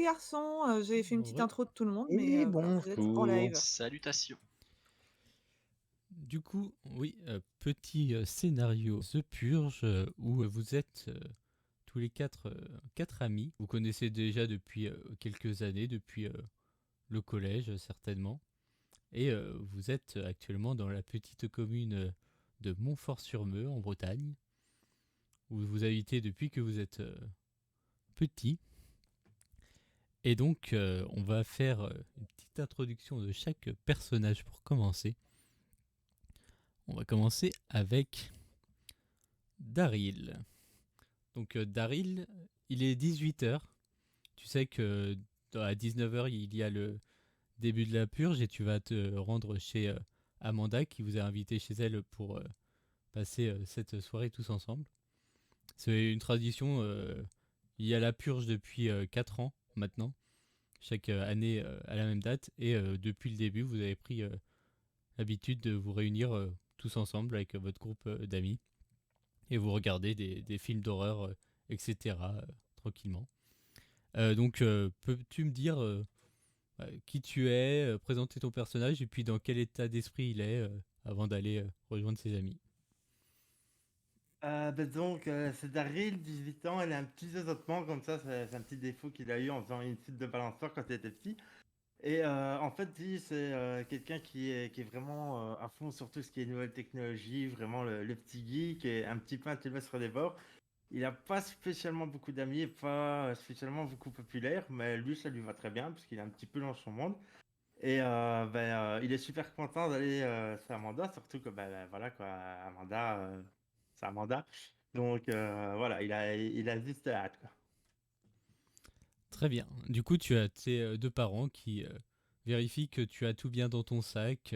garçons, j'ai fait une petite Oui. intro de tout le monde, mais Et voilà, vous êtes en bonjour. live. Salutations. Du coup, oui, petit scénario The Purge où vous êtes tous les quatre amis. Vous connaissez déjà depuis quelques années, depuis le collège certainement. Et vous êtes actuellement dans la petite commune de Montfort-sur-Meux en Bretagne, où vous habitez depuis que vous êtes petit. Et donc, on va faire une petite introduction de chaque personnage pour commencer. On va commencer avec Daryl. Donc Daryl, il est 18h. Tu sais que à 19h, il y a le début de la purge et tu vas te rendre chez Amanda qui vous a invité chez elle pour passer cette soirée tous ensemble. C'est une tradition, il y a la purge depuis 4 ans maintenant, chaque année à la même date et depuis le début, vous avez pris l'habitude de vous réunir tous ensemble avec votre groupe d'amis et vous regardez des films d'horreur, etc. Tranquillement. Donc, peux-tu me dire qui tu es, présenter ton personnage et puis dans quel état d'esprit il est avant d'aller rejoindre ses amis? C'est Daryl, 18 ans, il a un petit zozotement comme ça, c'est un petit défaut qu'il a eu en faisant une suite de balançoire quand il était petit. En fait, lui, c'est quelqu'un qui est vraiment à fond sur tout ce qui est nouvelle technologie, vraiment le petit geek et un petit peu intelligent sur les bords. Il n'a pas spécialement beaucoup d'amis, et pas spécialement beaucoup populaire, mais lui, ça lui va très bien parce qu'il est un petit peu dans son monde. Il est super content d'aller chez Amanda, surtout que voilà quoi, Amanda, c'est Amanda. Voilà, il a juste hâte quoi. Très bien. Du coup, tu as tes deux parents qui vérifient que tu as tout bien dans ton sac,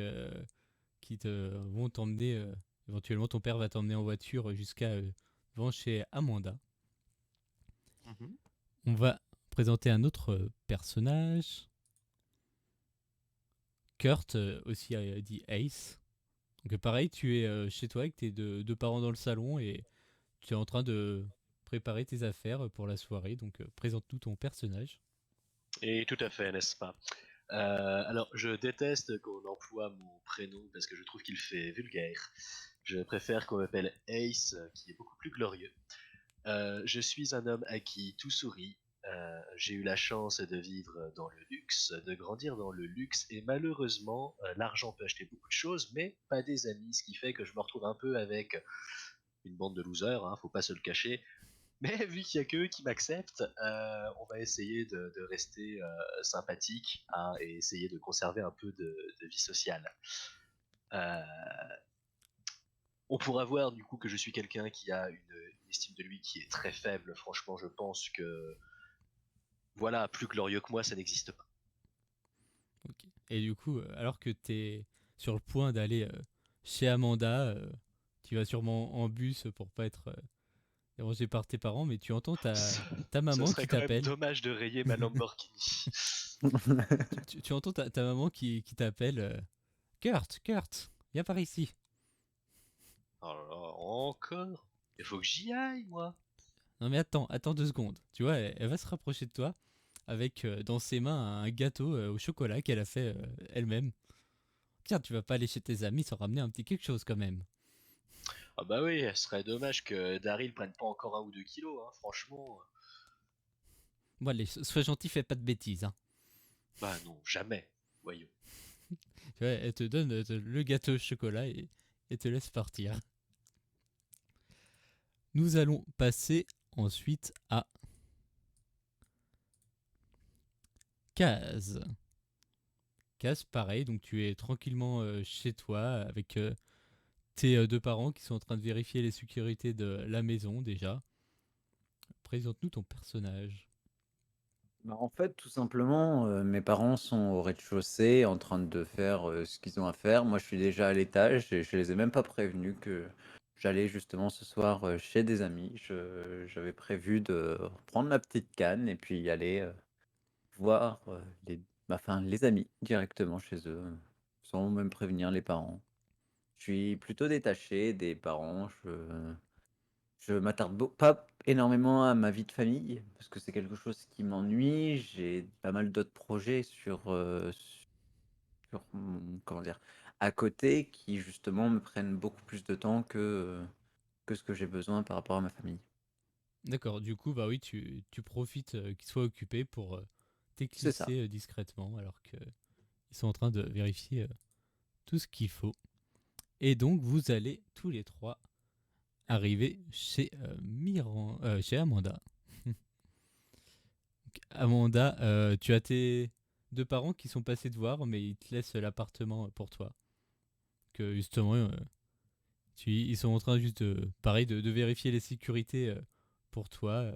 qui te vont t'emmener, éventuellement ton père va t'emmener en voiture jusqu'à devant chez Amanda. Mhm. On va présenter un autre personnage. Kurt, aussi dit Ace. Donc pareil, tu es chez toi avec tes deux parents dans le salon et tu es en train de préparer tes affaires pour la soirée. Donc présente-nous ton personnage. Et tout à fait, n'est-ce pas? Alors, je déteste qu'on emploie mon prénom parce que je trouve qu'il fait vulgaire. Je préfère qu'on m'appelle Ace, qui est beaucoup plus glorieux. Je suis un homme à qui tout sourit. J'ai eu la chance de vivre dans le luxe, de grandir dans le luxe, et malheureusement, l'argent peut acheter beaucoup de choses, mais pas des amis, ce qui fait que je me retrouve un peu avec une bande de losers, hein, faut pas se le cacher. Mais vu qu'il y a que eux qui m'acceptent, on va essayer de rester sympathique, hein, et essayer de conserver un peu de vie sociale. Euh, on pourra voir du coup que je suis quelqu'un qui a une estime de lui qui est très faible. Franchement, je pense que voilà, plus glorieux que moi, ça n'existe pas. Ok. Et du coup, alors que tu es sur le point d'aller chez Amanda, tu vas sûrement en bus pour pas être dérangé par tes parents, mais tu entends ta Ce maman serait qui quand même t'appelle. dommage de rayer ma Lamborghini. Tu entends ta maman qui t'appelle. Kurt, Kurt, viens par ici. Oh là là, encore? Il faut que j'y aille, moi. Non mais attends 2 secondes. Tu vois, elle va se rapprocher de toi avec dans ses mains un gâteau au chocolat qu'elle a fait elle-même. Tiens, tu vas pas aller chez tes amis sans ramener un petit quelque chose quand même. Ah bah oui, ce serait dommage que Daryl prenne pas encore 1 ou 2 kilos, hein, franchement. Bon allez, sois gentil, fais pas de bêtises. Hein. Bah non, jamais. Voyons. Tu vois, elle te donne le gâteau au chocolat et te laisse partir. Nous allons passer ensuite à Kaz. Kaz, pareil, donc tu es tranquillement chez toi avec tes deux parents qui sont en train de vérifier les sécurités de la maison déjà. Présente-nous ton personnage. Bah, en fait, tout simplement, mes parents sont au rez-de-chaussée en train de faire ce qu'ils ont à faire. Moi, je suis déjà à l'étage et je les ai même pas prévenus que j'allais justement ce soir chez des amis. J'avais prévu de prendre ma petite canne et puis y aller voir les amis directement chez eux, sans même prévenir les parents. Je suis plutôt détaché des parents. je m'attarde pas énormément à ma vie de famille, parce que c'est quelque chose qui m'ennuie. J'ai pas mal d'autres projets sur comment dire, à côté qui justement me prennent beaucoup plus de temps que ce que j'ai besoin par rapport à ma famille. D'accord, du coup, bah oui, tu profites qu'ils soient occupés pour C'est ça. t'éclipser discrètement alors qu'ils sont en train de vérifier tout ce qu'il faut. Et donc, vous allez tous les trois arriver chez, chez Amanda. Donc, Amanda, tu as tes deux parents qui sont passés te voir, mais ils te laissent l'appartement pour toi. Que justement, ils sont en train juste pareil, de vérifier les sécurités pour toi.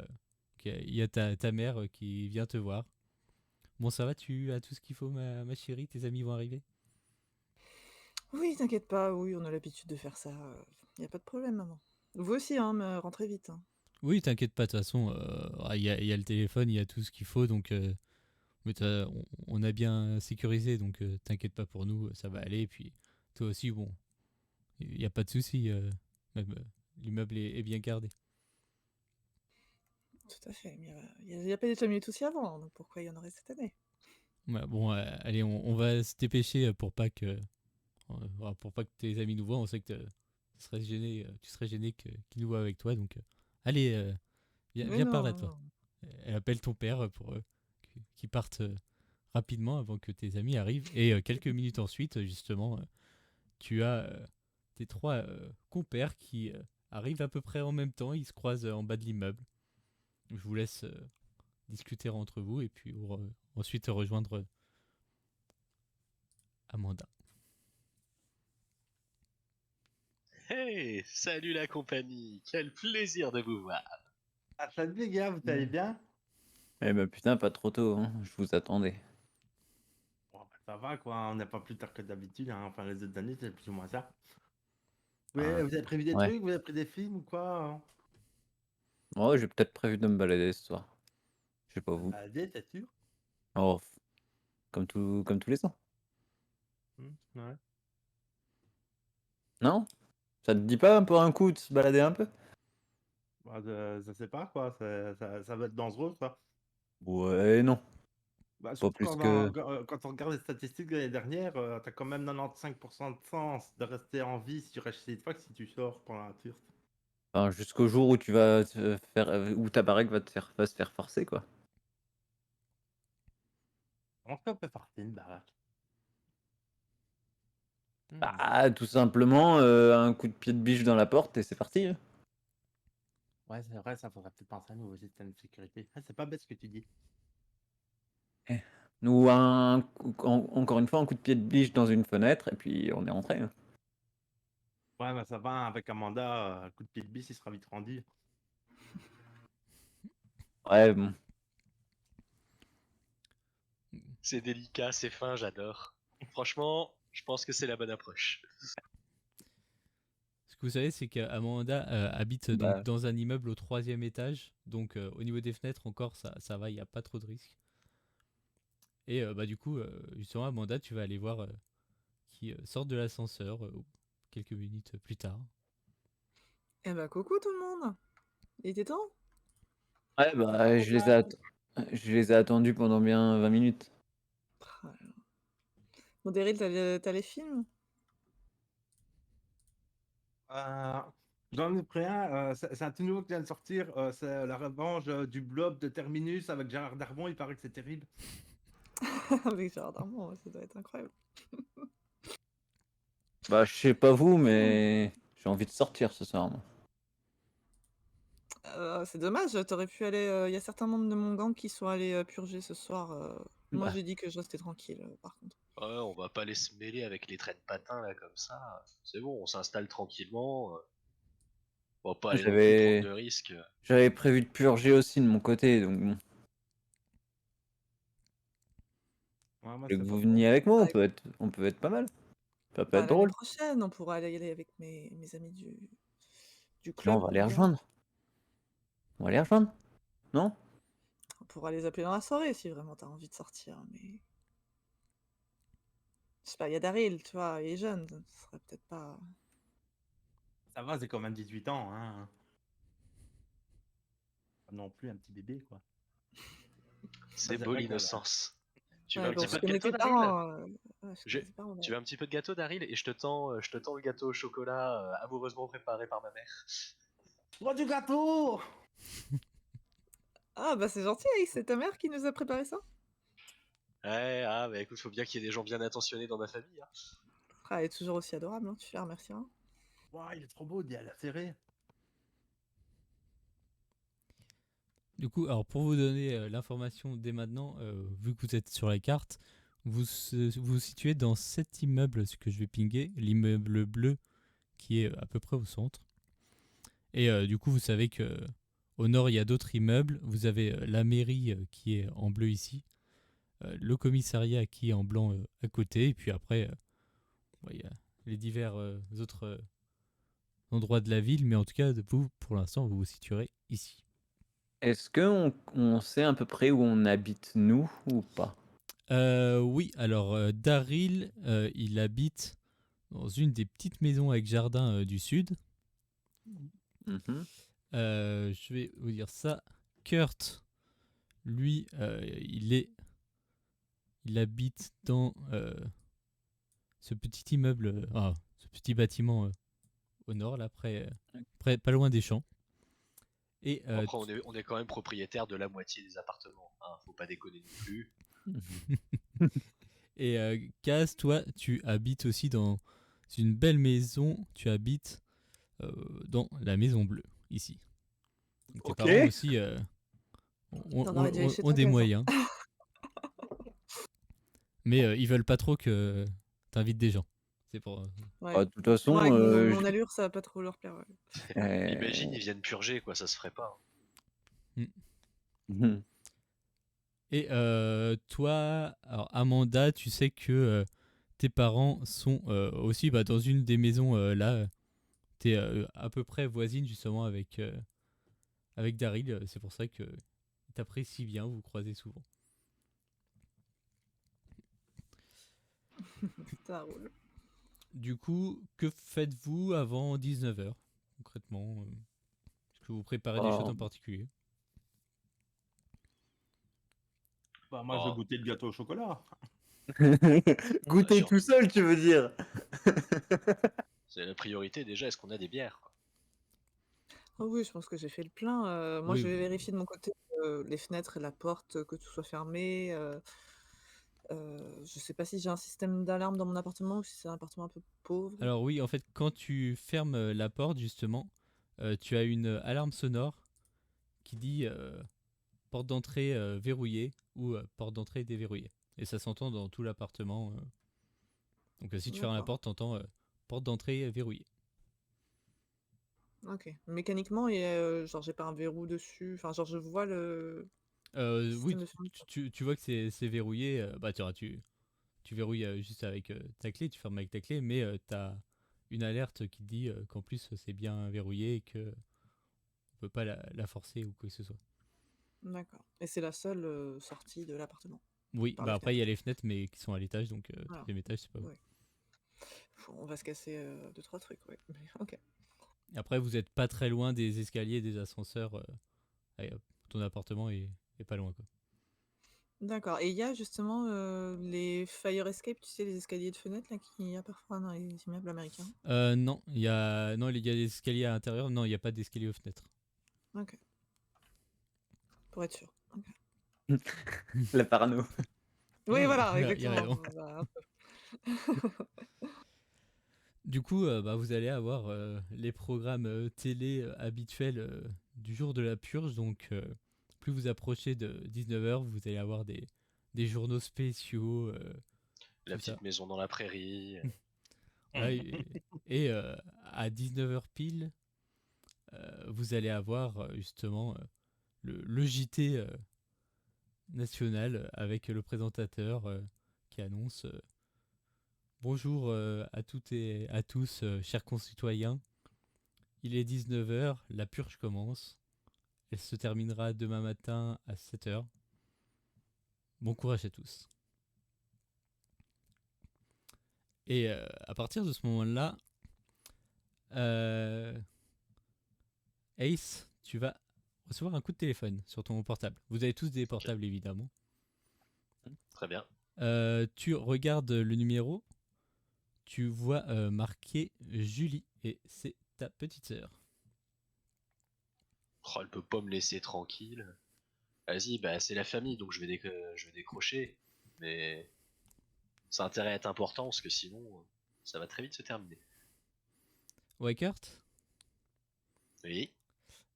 Il y a ta mère qui vient te voir. Bon, ça va, tu as tout ce qu'il faut, ma chérie, tes amis vont arriver. Oui, t'inquiète pas, oui, on a l'habitude de faire ça. Y a pas de problème, maman. Vous aussi, hein, mais rentrez vite. Hein. Oui, t'inquiète pas, de toute façon, il y a le téléphone, il y a tout ce qu'il faut, donc mais on a bien sécurisé, donc t'inquiète pas pour nous, ça va aller. Et puis toi aussi, bon, il n'y a pas de souci, même l'immeuble est bien gardé. Tout à fait. Y a pas déjà mieux aussi avant, donc pourquoi il y en aurait cette année? Ouais, bon, allez, on va se dépêcher pour pas que tes amis nous voient. On sait que tu serais gêné qu'ils nous voient avec toi, donc allez, Mais viens par là, non, toi. non. Elle appelle ton père pour qu'il parte rapidement avant que tes amis arrivent. Et quelques minutes ensuite, justement, tu as tes trois compères qui arrivent à peu près en même temps. Ils se croisent en bas de l'immeuble. Je vous laisse discuter entre vous et puis ensuite rejoindre Amanda. Hey, salut la compagnie, quel plaisir de vous voir. Ah, salut les gars, vous allez bien? Eh ben putain, pas trop tôt, hein. Je vous attendais. Bon, bah, ça va quoi, on n'est pas plus tard que d'habitude, hein. Enfin les autres années c'est plus ou moins ça. Ah, Vous avez prévu des ouais. trucs, vous avez pris des films ou quoi? Hein? Moi, j'ai peut-être prévu de me balader ce soir. Je sais pas vous. Bah, t'es sûr? Oh, comme tous les ans. Ouais. Non? Ça te dit pas pour un coup de se balader un peu? Bah, je sais pas quoi, ça va être dangereux ça. Ouais, non. Bah, Pas surtout plus que. quand on regarde les statistiques de l'année dernière, t'as quand même 95% de chance de rester en vie si tu restes chez toi que si tu sors pendant la tour. Enfin, jusqu'au jour où tu vas te faire. Où ta baraque va se faire forcer, quoi. En tout cas, on peut partir une baraque. Bah, tout simplement, un coup de pied de biche dans la porte et c'est parti, hein. Ouais, c'est vrai, ça faudrait peut-être penser à un nouveau système de sécurité. Ah, c'est pas bête ce que tu dis. Eh. Nous, encore une fois, un coup de pied de biche dans une fenêtre et puis on est rentré, hein. Ouais, bah ça va, avec Amanda, coup de pied de bis, il sera vite rendu. Ouais, bon. C'est délicat, c'est fin, j'adore. Franchement, je pense que c'est la bonne approche. Ce que vous savez, c'est qu'Amanda habite donc Bah, dans un immeuble au 3e étage. Donc au niveau des fenêtres, encore, ça va, il n'y a pas trop de risques. Et bah, du coup, justement, Amanda, tu vas aller voir qui sort de l'ascenseur quelques minutes plus tard. Eh bah, coucou tout le monde! Il était temps? ouais, bah, je les ai attendus pendant bien 20 minutes. Ah là là. Bon, Daryl, t'as les films? Euh, J'en ai pris un, c'est un tout nouveau qui vient de sortir, c'est La Revanche du Blob de Terminus avec Gérard Darmon, il paraît que c'est terrible. Avec Gérard Darmon, ouais, ça doit être incroyable. Bah, je sais pas vous, Hmm. mais j'ai envie de sortir ce soir, moi. C'est dommage, t'aurais pu aller. Y a certains membres de mon gang qui sont allés purger ce soir. Moi, Bah, j'ai dit que je restais tranquille, par contre. Ouais, on va pas aller se mêler avec les traînes patins là comme ça. C'est bon, on s'installe tranquillement. On va pas aller non plus prendre de j'avais risques. j'avais prévu de purger aussi de mon côté, donc bon. Ouais, moi, Et que c'est pas vous trop. veniez avec moi, Bah, on peut être pas mal. Ça peut bah, être l'année drôle. prochaine, on pourra aller y aller avec mes amis du Là, on club va qu'on les a rejoint. rejoindre. On va les rejoindre, non? On pourra les appeler dans la soirée si vraiment t'as envie de sortir, mais... Je sais pas, y a Daryl, tu vois, il est jeune, ce serait peut-être pas... Ça va, c'est quand même 18 ans, hein. non plus un petit bébé, quoi. C'est Bah, beau pas grave. l'innocence. Tu veux Ouais, un bon, petit je peu de connais gâteau, tes Daryl? parents. Ouais, je Je- connais tes parents. Tu veux un petit peu de gâteau, Daryl? Et je te tends le gâteau au chocolat amoureusement préparé par ma mère. Oh, du gâteau! Ah, bah c'est gentil, Aïe, c'est ta mère qui nous a préparé ça? Ouais, ah, bah écoute, faut bien qu'il y ait des gens bien attentionnés dans ma famille. Hein. Ah, elle est toujours aussi adorable, hein, tu la remercieras. Ouah, il est trop beau, dis à la serrée. Du coup, alors pour vous donner l'information dès maintenant, vu que vous êtes sur la carte, vous vous situez dans cet immeuble, ce que je vais pinguer, l'immeuble bleu qui est à peu près au centre. Et du coup, vous savez que au nord, il y a d'autres immeubles. Vous avez la mairie qui est en bleu ici, le commissariat qui est en blanc à côté, et puis après, il y a les divers autres endroits de la ville, mais en tout cas, vous, pour l'instant, vous vous situerez ici. Est-ce qu'on sait à peu près où on habite, nous, ou pas? Oui, alors Daryl, il habite dans une des petites maisons avec jardin du sud. Mhm. Je vais vous dire ça. Kurt, lui, il habite dans ce petit immeuble, ce petit bâtiment au nord, là, pas loin des champs. Et, Après, on est quand même propriétaire de la moitié des appartements. Hein, faut pas déconner non plus. et Kaz, toi, tu habites aussi dans une belle maison. Tu habites dans la maison bleue, ici. Donc, tes Ok. parents aussi T'en aurais dû aller chez ont toi, des Kaz, hein. moyens. Mais ils veulent pas trop que t'invites des gens. C'est pour. Ouais. Bah, de toute façon, Moi, avec mon allure, ça va pas trop leur plaire. Ouais. Imagine, ils viennent purger, quoi, ça se ferait pas. Hein. Mhm. Et toi, alors Amanda, tu sais que tes parents sont aussi dans une des maisons là. T'es à peu près voisine justement avec Daryl. C'est pour ça que t'apprécies bien, vous vous croisez souvent. Ça roule. Du coup, que faites-vous avant 19h concrètement est-ce que vous préparez des choses Oh. en particulier? Bah, moi, je veux Oh. goûter le gâteau au chocolat. Goûter sûr. tout seul, tu veux dire? C'est la priorité déjà, est-ce qu'on a des bières quoi. Oh oui, je pense que j'ai fait le plein. Moi, Oui, je vais vérifier de mon côté les fenêtres et la porte, que tout soit fermé. Je sais pas si j'ai un système d'alarme dans mon appartement ou si c'est un appartement un peu pauvre. alors oui, en fait, quand tu fermes la porte, justement, tu as une alarme sonore qui dit porte d'entrée verrouillée ou porte d'entrée déverrouillée. Et ça s'entend dans tout l'appartement. Donc si tu fermes la D'accord. porte, t'entends porte d'entrée verrouillée. Ok. Mécaniquement, genre, j'ai pas un verrou dessus. Enfin, genre, je vois le Oui, système de fermeture. tu vois que c'est verrouillé. Tu verrouilles juste avec ta clé, tu fermes avec ta clé, mais tu as une alerte qui te dit qu'en plus c'est bien verrouillé et que on peut pas la forcer ou quoi que ce soit. D'accord. Et c'est la seule sortie de l'appartement. Oui, Par les après il y a fenêtres. les fenêtres mais qui sont à l'étage, donc Voilà. troisième étage c'est pas vous. Ouais. On va se casser 2-3 trucs, ouais. Mais, ok. Après vous êtes pas très loin des escaliers, des ascenseurs. Ton appartement est pas loin quoi. D'accord. Et il y a justement les fire escape, tu sais, les escaliers de fenêtre là qu'il y a parfois dans les immeubles américains. Non, il y a des escaliers à l'intérieur. Non, il n'y a pas d'escalier aux fenêtres. Ok. Pour être sûr. Ok. La parano. Oui, voilà, Il y a raison. exactement. Voilà, un peu. Du coup, vous allez avoir les programmes télé habituels du jour de la purge. Donc, plus vous approchez de 19h, vous allez avoir des journaux spéciaux, La tout ça. petite maison dans la prairie. Voilà, et à 19h pile, vous allez avoir justement le JT national avec le présentateur qui annonce bonjour à toutes et à tous, chers concitoyens. Il est 19h, la purge commence. Elle se terminera demain matin à 7h. Bon courage à tous. Et à partir de ce moment-là, Ace, tu vas recevoir un coup de téléphone sur ton portable. Vous avez tous des portables, évidemment. Très bien. Tu regardes le numéro, tu vois marqué Julie, et c'est ta petite sœur. Oh, elle peut pas me laisser tranquille. Vas-y, bah c'est la famille, donc je vais décrocher. Mais ça a intérêt à être important, parce que sinon, ça va très vite se terminer. Wakert? Oui.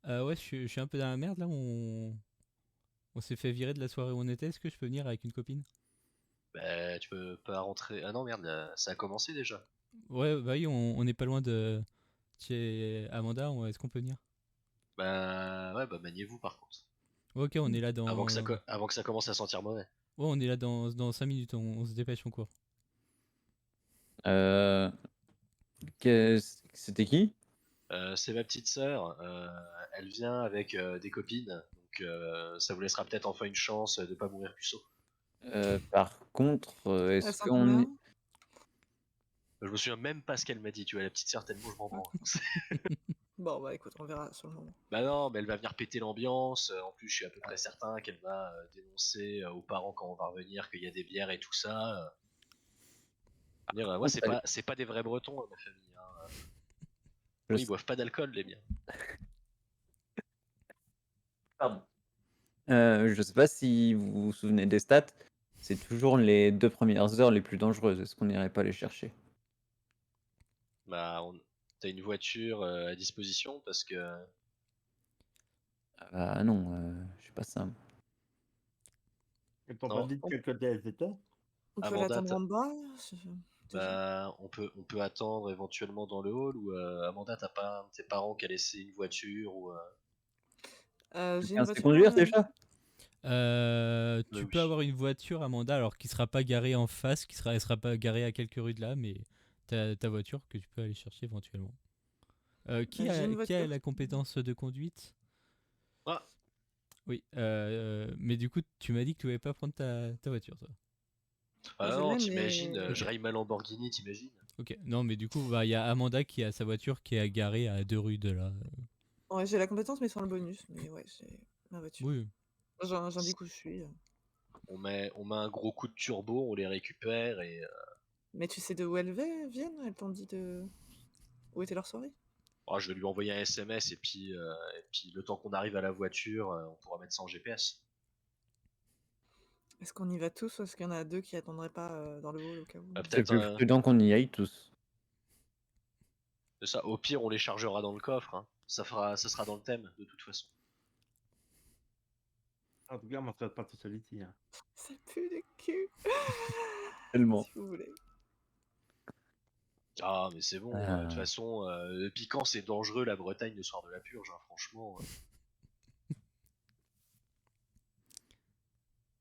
Ouais, je suis un peu dans la merde là. On s'est fait virer de la soirée où on était. Est-ce que je peux venir avec une copine? Bah, tu peux pas rentrer. Ah non, merde, ça a commencé déjà. Ouais, bah oui, on n'est pas loin de chez Amanda. Est-ce qu'on peut venir? Bah, ouais, bah, maniez-vous par contre. Ouais, ok, on est là dans. Ouais, Avant que ça commence à sentir mauvais. on est là dans 5 minutes. On se dépêche, on court. Euh, C'était qui? C'est ma petite sœur. Elle vient avec des copines. Donc, ça vous laissera peut-être enfin une chance de pas mourir puceau. Par contre, Elles est-ce sont qu'on... combien? Je me souviens même pas ce qu'elle m'a dit. Tu vois, la petite sœur, tellement je m'en branle. Bon, bah écoute, on verra sur le moment. Bah non, mais elle va venir péter l'ambiance. En plus, je suis à peu près certain qu'elle va dénoncer aux parents quand on va revenir qu'il y a des bières et tout ça. Moi, c'est pas des vrais Bretons, ma famille. Hein. Je Moi, ils sais- boivent pas d'alcool, les miens. Pardon. Je sais pas si vous vous souvenez des stats. C'est toujours les 2 premières heures les plus dangereuses. Est-ce qu'on n'irait pas les chercher? Bah, t'as une voiture à disposition parce que. Ah non, je suis pas ça. Ils t'ont pas Non, dit de quel côté elles étaient? On peut Amanda, l'attendre en bas déjà. bah, on peut attendre éventuellement dans le hall ou Amanda, t'as pas un de tes parents qui a laissé une voiture ou. J'ai une Quelqu'un sait voiture. conduire déjà? Bah Tu peux oui. avoir une voiture, Amanda, alors qui sera pas garée en face, elle sera pas garée à quelques rues de là, mais ta voiture que tu peux aller chercher éventuellement. J'ai une Qui a voiture. la compétence de conduite? Ah, Oui, mais du coup, tu m'as dit que tu voulais pas prendre ta voiture, toi. ah Je non, l'ai, t'imagines, mais Ok. je raye ma Lamborghini, t'imagines? Ok, non, mais du coup, bah, il y a Amanda qui a sa voiture qui est garée à 2 rues de là. ouais, j'ai la compétence, mais sans le bonus. Mais ouais, j'ai ma voiture. Oui, J'indique où je suis. On met un gros coup de turbo, on les récupère et. Mais tu sais de où elles viennent? Elles t'ont dit de où était leur soirée? Oh, je vais lui envoyer un SMS et puis le temps qu'on arrive à la voiture, on pourra mettre ça en GPS. Est-ce qu'on y va tous ou est-ce qu'il y en a deux qui attendraient pas dans le hall au cas où? C'est Peut-être plus prudent qu'on y aille tous. ça. Au pire, on les chargera dans le coffre. Hein. Ça sera dans le thème de toute façon. En tout cas, moi, je pas tout seul ici. Hein. Ça pue du cul. Tellement. Si vous voulez. Ah, mais c'est bon. De toute Ah. façon, piquant, c'est dangereux la Bretagne le soir de la purge. Hein, franchement.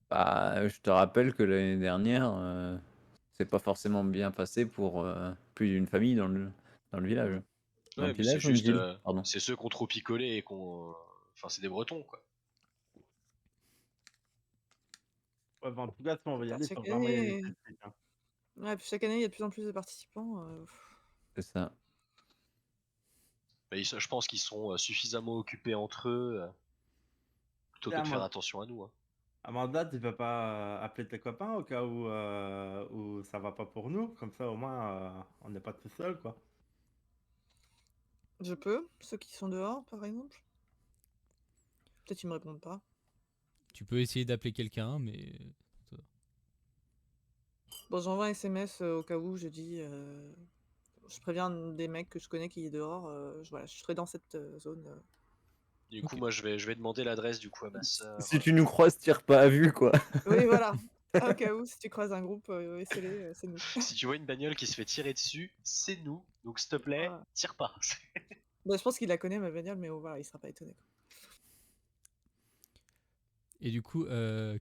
Bah, je te rappelle que l'année dernière, c'est pas forcément bien passé pour plus d'une famille dans le village. Dans le Ouais, mais c'est village ou une juste, ville, pardon. c'est ceux qui ont trop picolé et qu'on. Enfin, c'est des Bretons, quoi. Ouais, bah, en tout cas, si on va y Car aller, il faut vraiment y aller tout de suite. Hein. Ouais, puis chaque année, il y a de plus en plus de participants. C'est ça. Mais je pense qu'ils sont suffisamment occupés entre eux plutôt Et que de faire attention à nous. Hein. Amanda, tu peux pas appeler tes copains au cas où ça va pas pour nous? Comme ça, au moins, on n'est pas tout seul, quoi. Je peux, ceux qui sont dehors, par exemple. Peut-être qu'ils me répondent pas. tu peux essayer d'appeler quelqu'un, mais Bon, j'envoie un SMS au cas où je dis. Je préviens des mecs que je connais qui est dehors. Voilà, je serai dans cette zone. Du coup, Ok. moi, je vais demander l'adresse du coup à ma sœur. Si tu nous croises, tire pas à vue, quoi. Oui, voilà. Au cas où, si tu croises un groupe, essaie-les, c'est nous. Si tu vois une bagnole qui se fait tirer dessus, c'est nous. Donc, s'il te plaît, Voilà. tire pas. Bah, je pense qu'il la connaît, ma bagnole, mais voilà, il sera pas étonné. Quoi. Et du coup,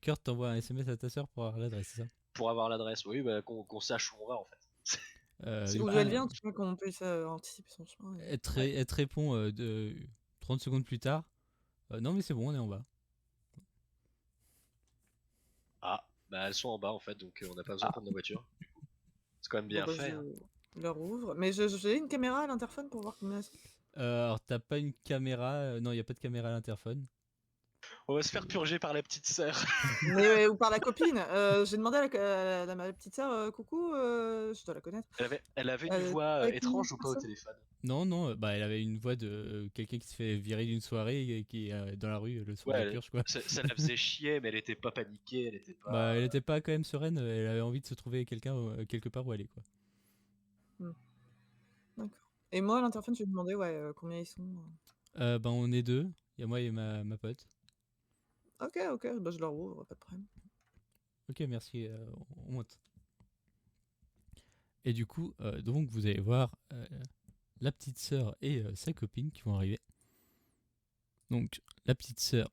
Kurt t'envoie un SMS à ta sœur pour avoir l'adresse, c'est ça? Pour avoir l'adresse, oui, bah, qu'on sache où on va en fait. Du Où coup, elle vient, tu vois, qu'on puisse anticiper son chemin. elle te répond 30 secondes plus tard. Non, mais c'est bon, on est en bas. Ah, bah elles sont en bas en fait, donc on n'a pas besoin de prendre la voiture. Du coup, c'est quand même Bon, bien bah, fait. Hein. je leur ouvre. Mais j'ai une caméra à l'interphone pour voir combien elles sont. Alors, t'as pas une caméra. Non, il n'y a pas de caméra à l'interphone. On va se faire purger par la petite sœur. Mais ou par la copine. J'ai demandé à ma petite sœur, coucou, je dois la connaître. Elle avait une Tu voix avec une étrange ou pas au personne? téléphone? Non, non, bah elle avait une voix de quelqu'un qui se fait virer d'une soirée et qui est dans la rue le soir Ouais, de la purge, quoi. ça la faisait chier, mais elle était pas paniquée, elle était Bah pas. elle était pas quand même sereine, elle avait envie de se trouver quelqu'un quelque part où aller, quoi. D'accord. Et moi, à l'interphone, je lui ai demandé, ouais, combien ils sont. Bah on est deux, il y a moi et ma pote. OK, OK, bah je leur ouvre, pas de problème. Ok, merci, on monte. Et du coup, donc vous allez voir la petite sœur et sa copine qui vont arriver. Donc la petite sœur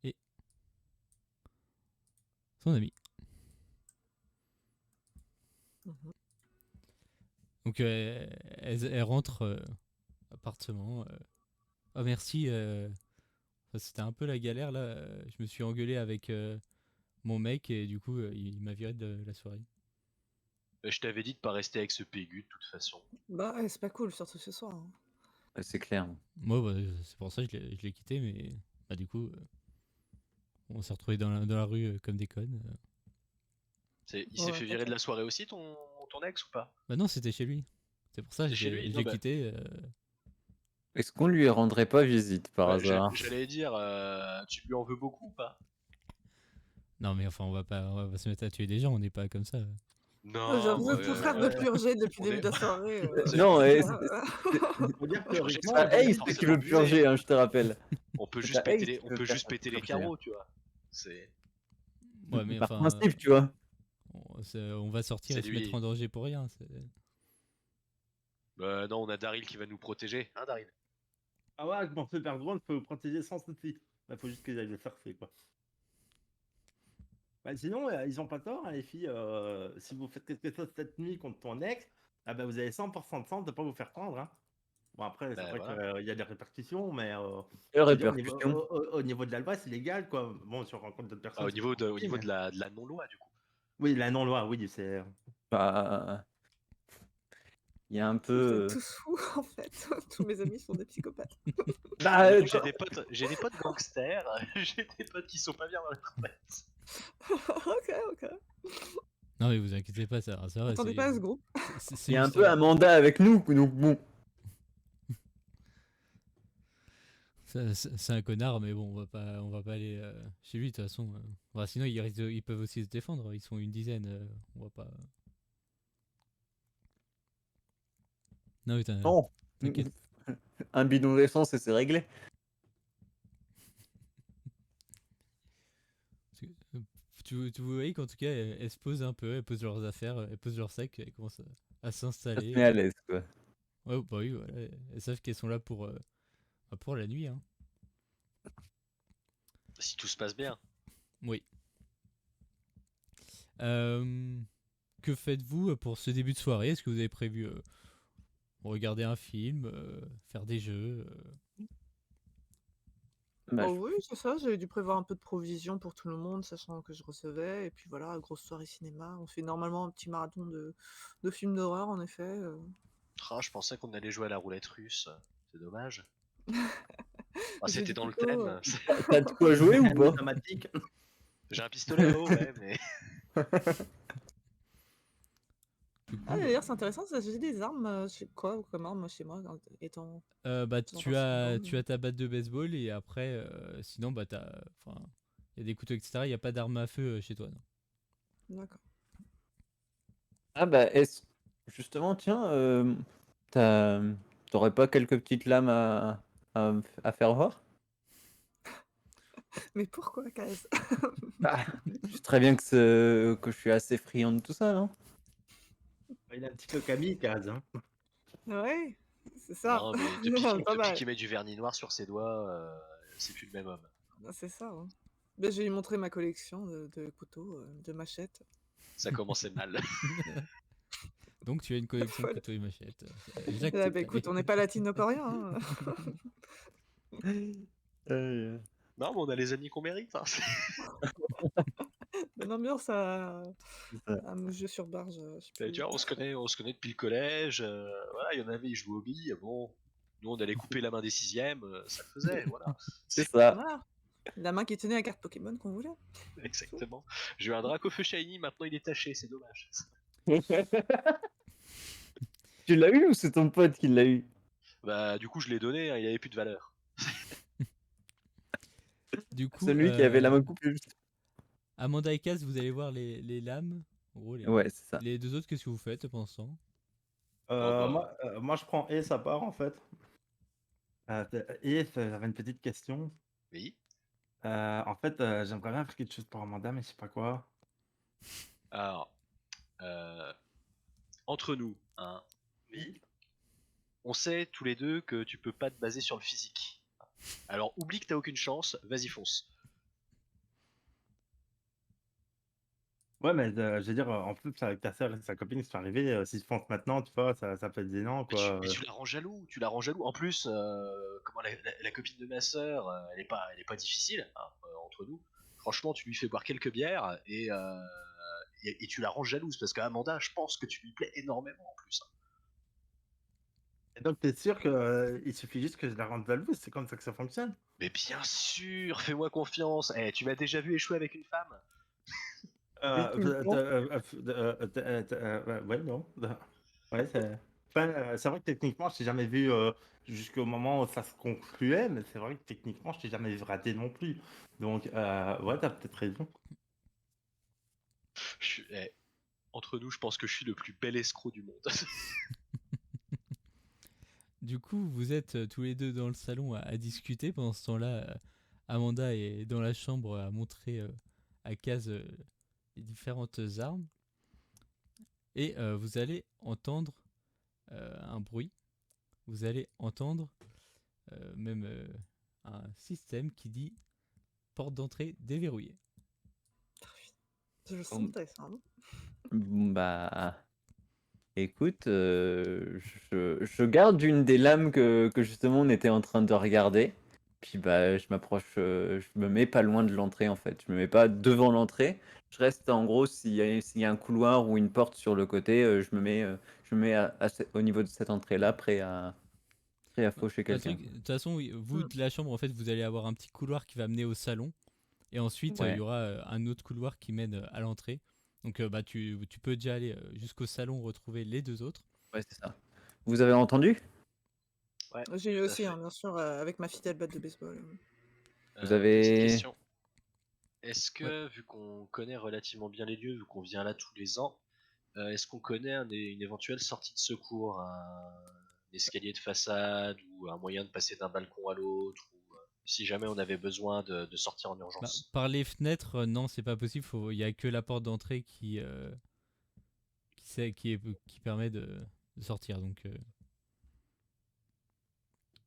et son ami. Mmh. Donc elle rentre appartement. Ah merci, enfin, c'était un peu la galère là. Je me suis engueulé avec mon mec et du coup il m'a viré de la soirée. Je t'avais dit de pas rester avec ce Pégu de toute façon. Bah ouais, c'est pas cool, surtout ce soir, hein. C'est clair. Moi bah, c'est pour ça que je l'ai quitté, mais bah, du coup on s'est retrouvés dans la rue comme des connes. Il s'est Ouais, fait virer de la soirée aussi, ton ex, ou pas? Bah non, c'était chez lui. C'est pour ça que C'était chez lui? je Non, l'ai bah, quitté. Est-ce qu'on lui rendrait pas visite par ouais, hasard? j'allais dire, tu lui en veux beaucoup ou pas? Non mais enfin on va pas se mettre à tuer des gens, on n'est pas comme ça. J'ai Non, l'impression que ton frère veut purger depuis on le début est- de la soirée. Non, Faut dire c'est théoriquement, pas Daryl, Ace c'est qui forcément veut buvé. purger, hein, je te rappelle. On peut C'est juste pas Ace péter qui les, on veut peut faire juste péter les purger, hein. carreaux, tu vois. C'est Ouais mais Par enfin principe, tu vois. on va sortir et se mettre lui. en danger pour rien. Non, on a Daryl qui va nous protéger, hein, Daryl? Ah ouais, avec mon super drone, je peux vous protéger sans souci. Bah, faut juste qu'ils aillent le surfer, quoi. Bah, sinon, ils ont pas tort, hein, les filles. Si vous faites quelque chose cette nuit contre ton ex, ah bah, vous avez 100% de chance de pas vous faire prendre, hein. Bon, après, c'est Bah vrai voilà. qu'il y a des répercussions, mais Quelle je veux dire, répercussion. au niveau de la loi, c'est légal, quoi. Bon, si on rencontre d'autres Ah, personnes, au c'est niveau pas de, au compliqué, niveau mais... de la non-loi, du coup. Oui, la non-loi, oui, c'est... Bah, il y a un peu. Vous êtes tous fous, en fait. Tous mes amis sont des psychopathes. Bah, J'ai des potes gangsters, j'ai des potes qui sont pas bien dans leur tête. OK, OK. Non mais vous inquiétez pas, ça va. Attendez pas à ce groupe. C'est il y a un juste peu Amanda avec nous, donc bon. c'est un connard, mais bon, on va pas aller chez lui de toute façon. Bah, sinon, ils peuvent aussi se défendre. Ils sont une dizaine. On va pas. Non, mais Non. t'inquiète. Un bidon d'essence et c'est réglé. Tu voyez qu'en tout cas, elles se posent un peu, elles posent leurs affaires, elles posent leurs sacs, elles commencent à Ça se s'installer. met à l'aise, quoi. Ouais, bah oui, voilà. Elles savent qu'elles sont là pour la nuit. Hein. Si tout se passe bien. Oui. Que faites-vous pour ce début de soirée? Est-ce que vous avez prévu regarder un film, faire des jeux Bah, Oh oui, c'est ça, j'avais dû prévoir un peu de provisions pour tout le monde, sachant que je recevais. Et puis voilà, grosse soirée cinéma. On fait normalement un petit marathon de films d'horreur, en effet. Ah, je pensais qu'on allait jouer à la roulette russe. C'est dommage. Ah, J'ai c'était du dans le couteau, thème. T'as de quoi jouer ou pas? Automatique. J'ai un pistolet à eau, ouais, mais. du coup, Ah d'ailleurs, c'est intéressant, ça j'ai des armes, quoi comme arme chez moi, étant bah, étant partie du tu as monde. ta batte de baseball et après, sinon, bah, enfin, il y a des couteaux, etc. Il n'y a pas d'arme à feu chez toi, non? D'accord. Ah bah, justement, tiens, t'aurais pas quelques petites lames à faire voir? Mais pourquoi, Kaz? Bah, je sais très bien que je suis assez friand de tout ça, non? Il est un petit peu kamikaze, hein. Ouais, c'est ça. Non, mais Pas depuis mal. qu'il met du vernis noir sur ses doigts, c'est plus le même homme. Ah, c'est ça, hein. Ben, je vais lui montrer ma collection de couteaux, de machettes. Ça commençait mal. Donc, tu as une collection de Voilà. couteaux et machettes. Ah, J'accepte. bah, écoute, on n'est pas latino-coréen, hein. Non, mais on a les amis qu'on mérite. Hein. Bonne ambiance à C'est ça. jeu sur barge, je sais Tu plus. vois, on se connaît depuis le collège. Voilà, il y en avait, ils jouaient aux billes. Bon, Nous, on allait couper la main des 6e, ça le faisait, voilà. C'est ça. Voilà. La main qui tenait la carte Pokémon qu'on voulait. Exactement. J'ai eu un Dracofeu Shiny, maintenant il est taché, c'est dommage. Tu l'as eu ou c'est ton pote qui l'a eu? Bah, du coup, je l'ai donné, hein, il avait plus de valeur. Du coup, Celui qui avait la main coupée juste. Amanda et Kaz, vous allez voir les lames. En gros, Ouais, c'est ça. les deux autres, qu'est-ce que vous faites pendant ce temps? Moi, je prends Ace à part, en fait. Ace, j'avais une petite question. Oui. En fait, j'aimerais bien faire quelque chose pour Amanda, mais je sais pas quoi. Alors, entre nous, hein, Oui. on sait tous les deux que tu peux pas te baser sur le physique. Alors, oublie que t'as aucune chance, vas-y fonce. Ouais, mais je veux dire, en plus, avec ta sœur et sa copine qui sont arrivées, si je pense maintenant, tu vois, ça peut être gênant, quoi. Mais tu la rends jaloux, tu la rends jaloux. En plus, comment la copine de ma sœur, elle est pas difficile, hein, entre nous. Franchement, tu lui fais boire quelques bières et tu la rends jalouse parce qu'Amanda, je pense que tu lui plais énormément en plus, hein. Et donc, t'es sûr qu'il suffit juste que je la rende jalouse, c'est comme ça que ça fonctionne? Mais bien sûr, fais-moi confiance. Eh, tu m'as déjà vu échouer avec une femme? Ouais, non. Ouais, c'est. Enfin, c'est vrai que techniquement, je t'ai jamais vu jusqu'au moment où ça se concluait, mais c'est vrai que techniquement, je t'ai jamais vu rater non plus. Donc, ouais, t'as peut-être raison. Entre nous, je pense que je suis le plus bel escroc du monde. Du coup, vous êtes tous les deux dans le salon à discuter. Pendant ce temps-là, Amanda est dans la chambre à montrer à Kaz les différentes armes. Et vous allez entendre un bruit. Vous allez entendre même un système qui dit porte d'entrée déverrouillée. Je sentais ça. Hein. Bah, écoute, je garde une des lames que justement on était en train de regarder. Puis bah, je m'approche, je me mets pas loin de l'entrée en fait. Je me mets pas devant l'entrée. Je reste en gros s'il y a un couloir ou une porte sur le côté, je me mets au niveau de cette entrée-là, prêt à faucher quelqu'un. De toute façon, oui, vous de la chambre, en fait, vous allez avoir un petit couloir qui va mener au salon. Et ensuite, il y Ouais, aura un autre couloir qui mène à l'entrée. Donc, bah, tu peux déjà aller jusqu'au salon retrouver les deux autres. ouais, c'est ça. Vous avez entendu? Ouais, J'ai eu tout à aussi, fait. hein, bien sûr, avec ma fidèle batte de baseball. Vous Petite avez. question. Est-ce Ouais. que, vu qu'on connaît relativement bien les lieux, vu qu'on vient là tous les ans, est-ce qu'on connaît une éventuelle sortie de secours, un escalier de façade ou un moyen de passer d'un balcon à l'autre, ou si jamais on avait besoin de sortir en Bah, urgence? par les fenêtres, non, c'est pas possible. Il y a que la porte d'entrée qui permet de sortir. Donc,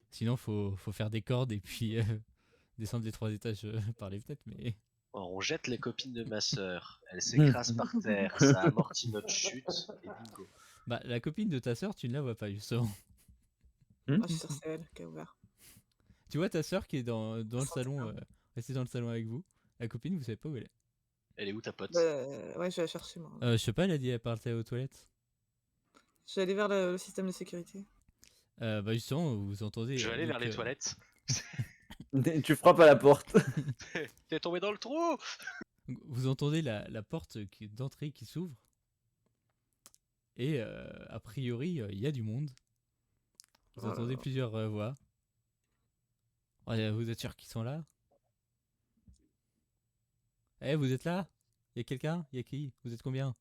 sinon, faut faire des cordes et puis descendre les 3 étages par les fenêtres. Mais Alors, on jette les copines de ma sœur, elles s'écrasent par terre, ça amortit notre chute et bingo. bah, la copine de ta sœur, tu ne la vois pas justement. Ah, je suis sûre que c'est elle qui a ouvert. Tu vois ta sœur qui est dans le sentais salon, restée dans le salon avec vous. La copine, vous savez pas où elle est. Elle est où ta pote? Ouais, je vais la chercher, moi. Je sais pas, elle a dit elle partait aux toilettes. Je vais aller vers le système de sécurité. Bah justement, vous entendez. Je vais aller vers les toilettes. Tu frappes à la porte. T'es tombé dans le trou! Vous entendez la porte d'entrée qui s'ouvre. Et a priori, il y a du monde. Vous Oh là entendez là. plusieurs voix. Ouais, vous êtes sûr qu'ils sont là? Eh, vous êtes là? Il y a quelqu'un? Il y a qui? Vous êtes combien?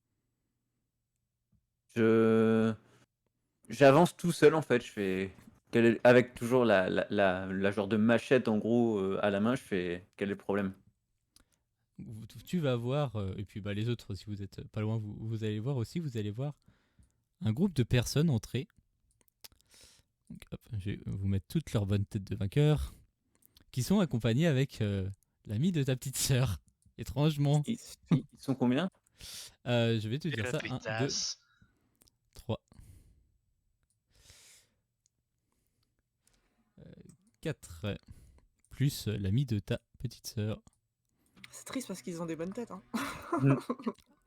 J'avance tout seul en fait. Je fais. Avec toujours la genre de machette en gros à la main, je fais. Quel est le problème? Tu vas voir, et puis bah, les autres, si vous êtes pas loin, vous allez voir aussi. Vous allez voir un groupe de personnes entrer. Donc, hop, je vais vous mettre toutes leurs bonnes têtes de vainqueurs. Qui sont accompagnés avec l'ami de ta petite sœur. Étrangement. Ils sont combien? Je vais te dire ça. 1, 2, 3, 4. Plus l'ami de ta petite sœur. C'est triste parce qu'ils ont des bonnes têtes. Hein.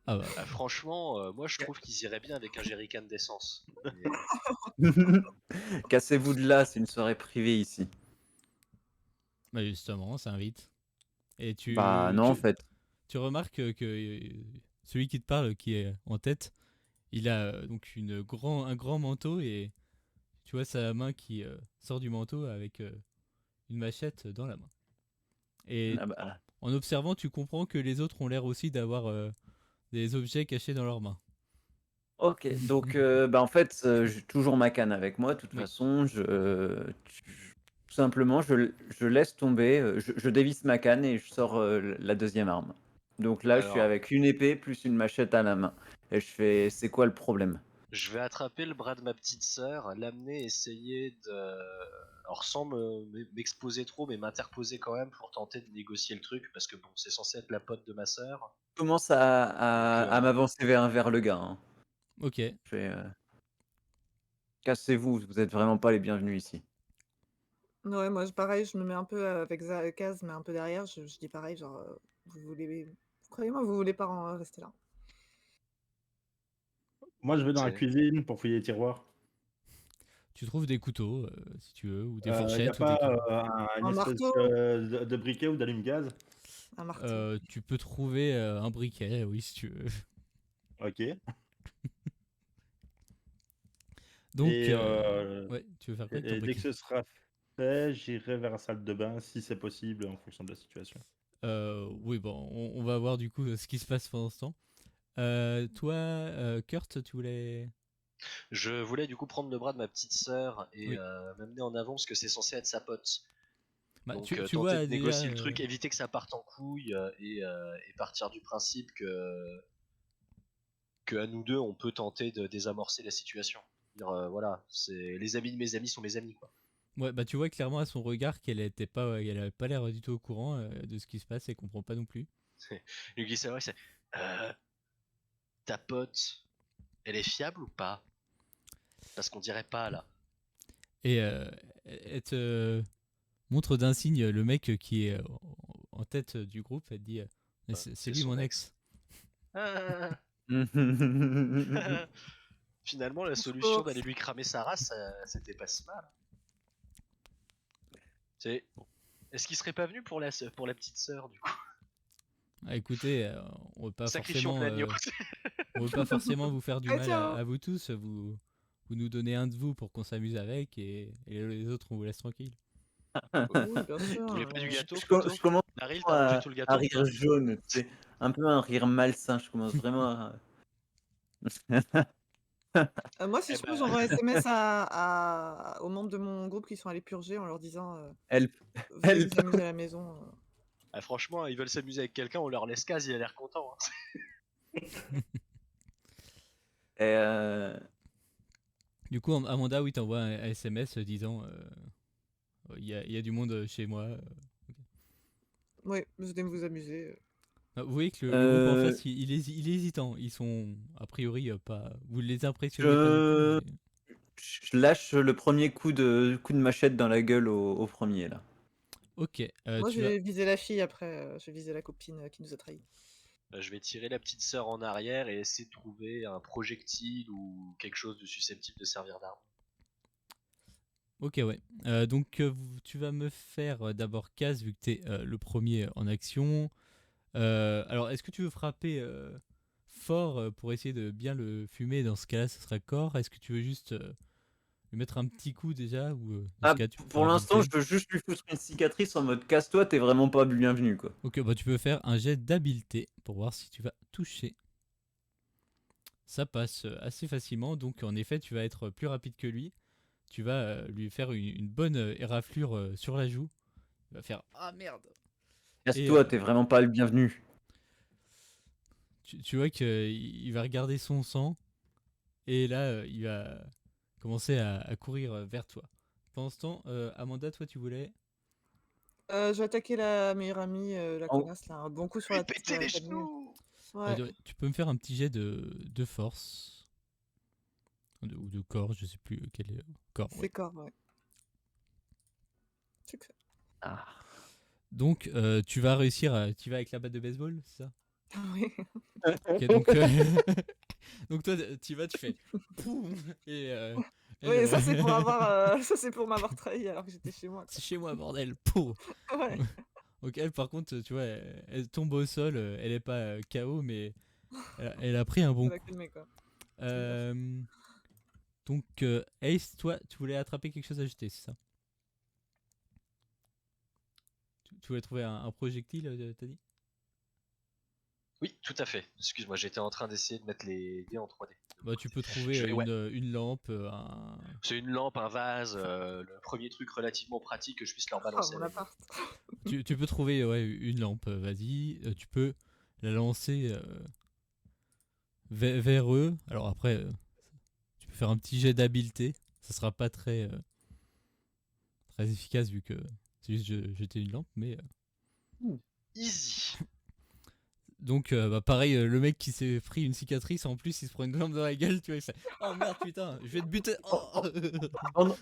Ah bah, Franchement, moi je trouve qu'ils iraient bien avec un jerrycan d'essence. Cassez-vous de là, c'est une soirée privée ici. bah justement, ça invite. Et Bah non, en fait. tu remarques que celui qui te parle, qui est en tête, il a donc un grand manteau et tu vois sa main qui sort du manteau avec une machette dans la main. Et Ah bah, en observant, tu comprends que les autres ont l'air aussi d'avoir des objets cachés dans leurs mains. ok, donc bah en fait, j'ai toujours ma canne avec moi. De toute Oui. façon, tout simplement, je laisse tomber, je dévisse ma canne et je sors la deuxième arme. Donc là, je suis Alors, avec une épée plus une machette à la main. Et je fais, c'est quoi le problème? je vais attraper le bras de ma petite sœur, l'amener, essayer de. Alors, sans m'exposer trop, mais m'interposer quand même pour tenter de négocier le truc, parce que bon, c'est censé être la pote de ma sœur. Je commence Donc, à m'avancer vers le gars, hein. Ok. Je fais, cassez-vous, vous êtes vraiment pas les bienvenus ici. Ouais, moi, pareil, je me mets un peu avec Kaz, mais un peu derrière. Je dis pareil, genre, croyez-moi, vous voulez pas rester là. Moi, je vais dans la c'est- cuisine pour fouiller les tiroirs. Tu trouves des couteaux, si tu veux, ou des Il n'y a fourchettes ou des pas cannes. une Un espèce marteau, de briquet ou d'allume-gaz? un marteau. Tu peux trouver un briquet, oui, si tu veux. Ok. Donc, Et, ouais, tu veux faire quoi avec ton et dès que briquet? ce sera fait, j'irai vers la salle de bain si c'est possible en fonction de la situation. Oui, bon, on va voir du coup ce qui se passe pendant ce temps. Toi, Kurt, tu voulais. Je voulais du coup prendre le bras de ma petite sœur et Oui. m'amener en avant parce que c'est censé être sa pote. Bah, Donc tu tenter de vois déjà. négocier le truc, éviter que ça parte en couille et partir du principe que à nous deux on peut tenter de désamorcer la situation. Dire, voilà, c'est les amis de mes amis sont mes amis quoi. Ouais, bah, tu vois clairement à son regard elle avait pas l'air du tout au courant de ce qui se passe et comprend pas non plus. Il lui dit c'est vrai, c'est euh, ta pote, elle est fiable ou pas? Parce qu'on dirait pas là. Et elle te montre d'un signe le mec qui est en tête du groupe. Elle te dit mais c'est C'est lui son mon ex. ex. Ah, finalement, la solution Force. d'aller lui cramer sa race, c'était pas si mal. C'est... Est-ce qu'il serait pas venu pour la petite sœur du coup? Ah, écoutez, on veut pas Sacrifions forcément. l'agneau. On veut pas forcément vous faire du Ah mal tiens! à vous tous. Vous nous donnez un de vous pour qu'on s'amuse avec et les autres, on vous laisse tranquille. Oui, bien sûr. Vous voulez pas du Je, gâteau je com- plutôt? je commence Daryl, t'as mangé à, tout le à gâteau ou rire pas? jaune, tu sais, un peu un rire malsain. Je commence vraiment à. Moi, si Eh je peux, ben, j'envoie un SMS aux membres de mon groupe qui sont allés purger en leur disant Help, venez help. vous amuser à la maison. ah, franchement, ils veulent s'amuser avec quelqu'un, on leur laisse case, il a l'air content. Hein. Et Du coup, Amanda, oui, t'envoie un SMS disant il y a du monde chez moi. Oui, venez vous amuser. Ah, vous voyez que le groupe en euh, face, il est hésitant. Ils sont a priori pas. Vous les impressionnez pas non plus, je, mais. je lâche le premier coup de machette dans la gueule au premier là. Ok, Moi, tu vas. j'ai visé la fille après, j'ai visé la copine qui nous a trahis. Je vais tirer la petite sœur en arrière et essayer de trouver un projectile ou quelque chose de susceptible de servir d'arme. Ok, ouais. Donc, tu vas me faire d'abord Kaz, vu que t'es le premier en action. Alors, est-ce que tu veux frapper fort pour essayer de bien le fumer? Dans ce cas-là, ce sera corps. Est-ce que tu veux juste lui mettre un petit coup déjà? Ou dans ce Ah, cas, tu peux faire pour l'instant, je habileté. veux juste lui foutre une cicatrice en mode casse-toi, t'es vraiment pas bienvenu quoi. Ok, bah tu peux faire un jet d'habileté pour voir si tu vas toucher. Ça passe assez facilement, donc en effet, tu vas être plus rapide que lui. Tu vas lui faire une bonne éraflure sur la joue. Il va faire ah merde. Et Casse-toi, t'es vraiment pas le bienvenu. tu vois qu'il va regarder son sang et là il va commencer à courir vers toi. Pendant ce temps, Amanda, toi tu voulais. Je vais attaquer la meilleure amie, la En- connasse là, un bon coup sur Lui la tête, péter les t'as vu? genoux! Ouais, Ouais, tu peux me faire un petit jet de force. Ou de corps, je sais plus quel est. Corps, ouais. c'est corps, ouais. Succès. Ah. Donc tu vas réussir, tu vas avec la batte de baseball, c'est ça? Oui. Ok, donc, donc toi, tu vas, tu fais poum et elle, Oui, ça c'est pour avoir, ça c'est pour m'avoir trahi alors que j'étais chez moi, c'est quoi. chez moi, bordel, poum. Ouais. Donc elle, par contre, tu vois, elle tombe au sol, elle est pas KO, mais elle a pris un bon Ça l'a coup. calmé, quoi. C'est bien. Euh, donc Ace, toi, tu voulais attraper quelque chose à jeter, c'est ça? Tu voulais trouver un projectile, t'as dit? Oui, tout à fait. Excuse-moi, j'étais en train d'essayer de mettre les dés en 3D. Bah, tu peux trouver Je vais, ouais. une lampe, C'est une lampe, un vase, le premier truc relativement pratique que je puisse leur Oh, balancer mon avec. appart. tu peux trouver ouais, une lampe, vas-y. Tu peux la lancer vers eux. Alors après, tu peux faire un petit jet d'habileté. Ça sera pas très efficace vu que c'est juste jeter une lampe, mais Easy. donc bah pareil, le mec qui s'est pris une cicatrice, en plus il se prend une lampe dans la gueule, tu vois, il fait oh merde putain, je vais te buter. Oh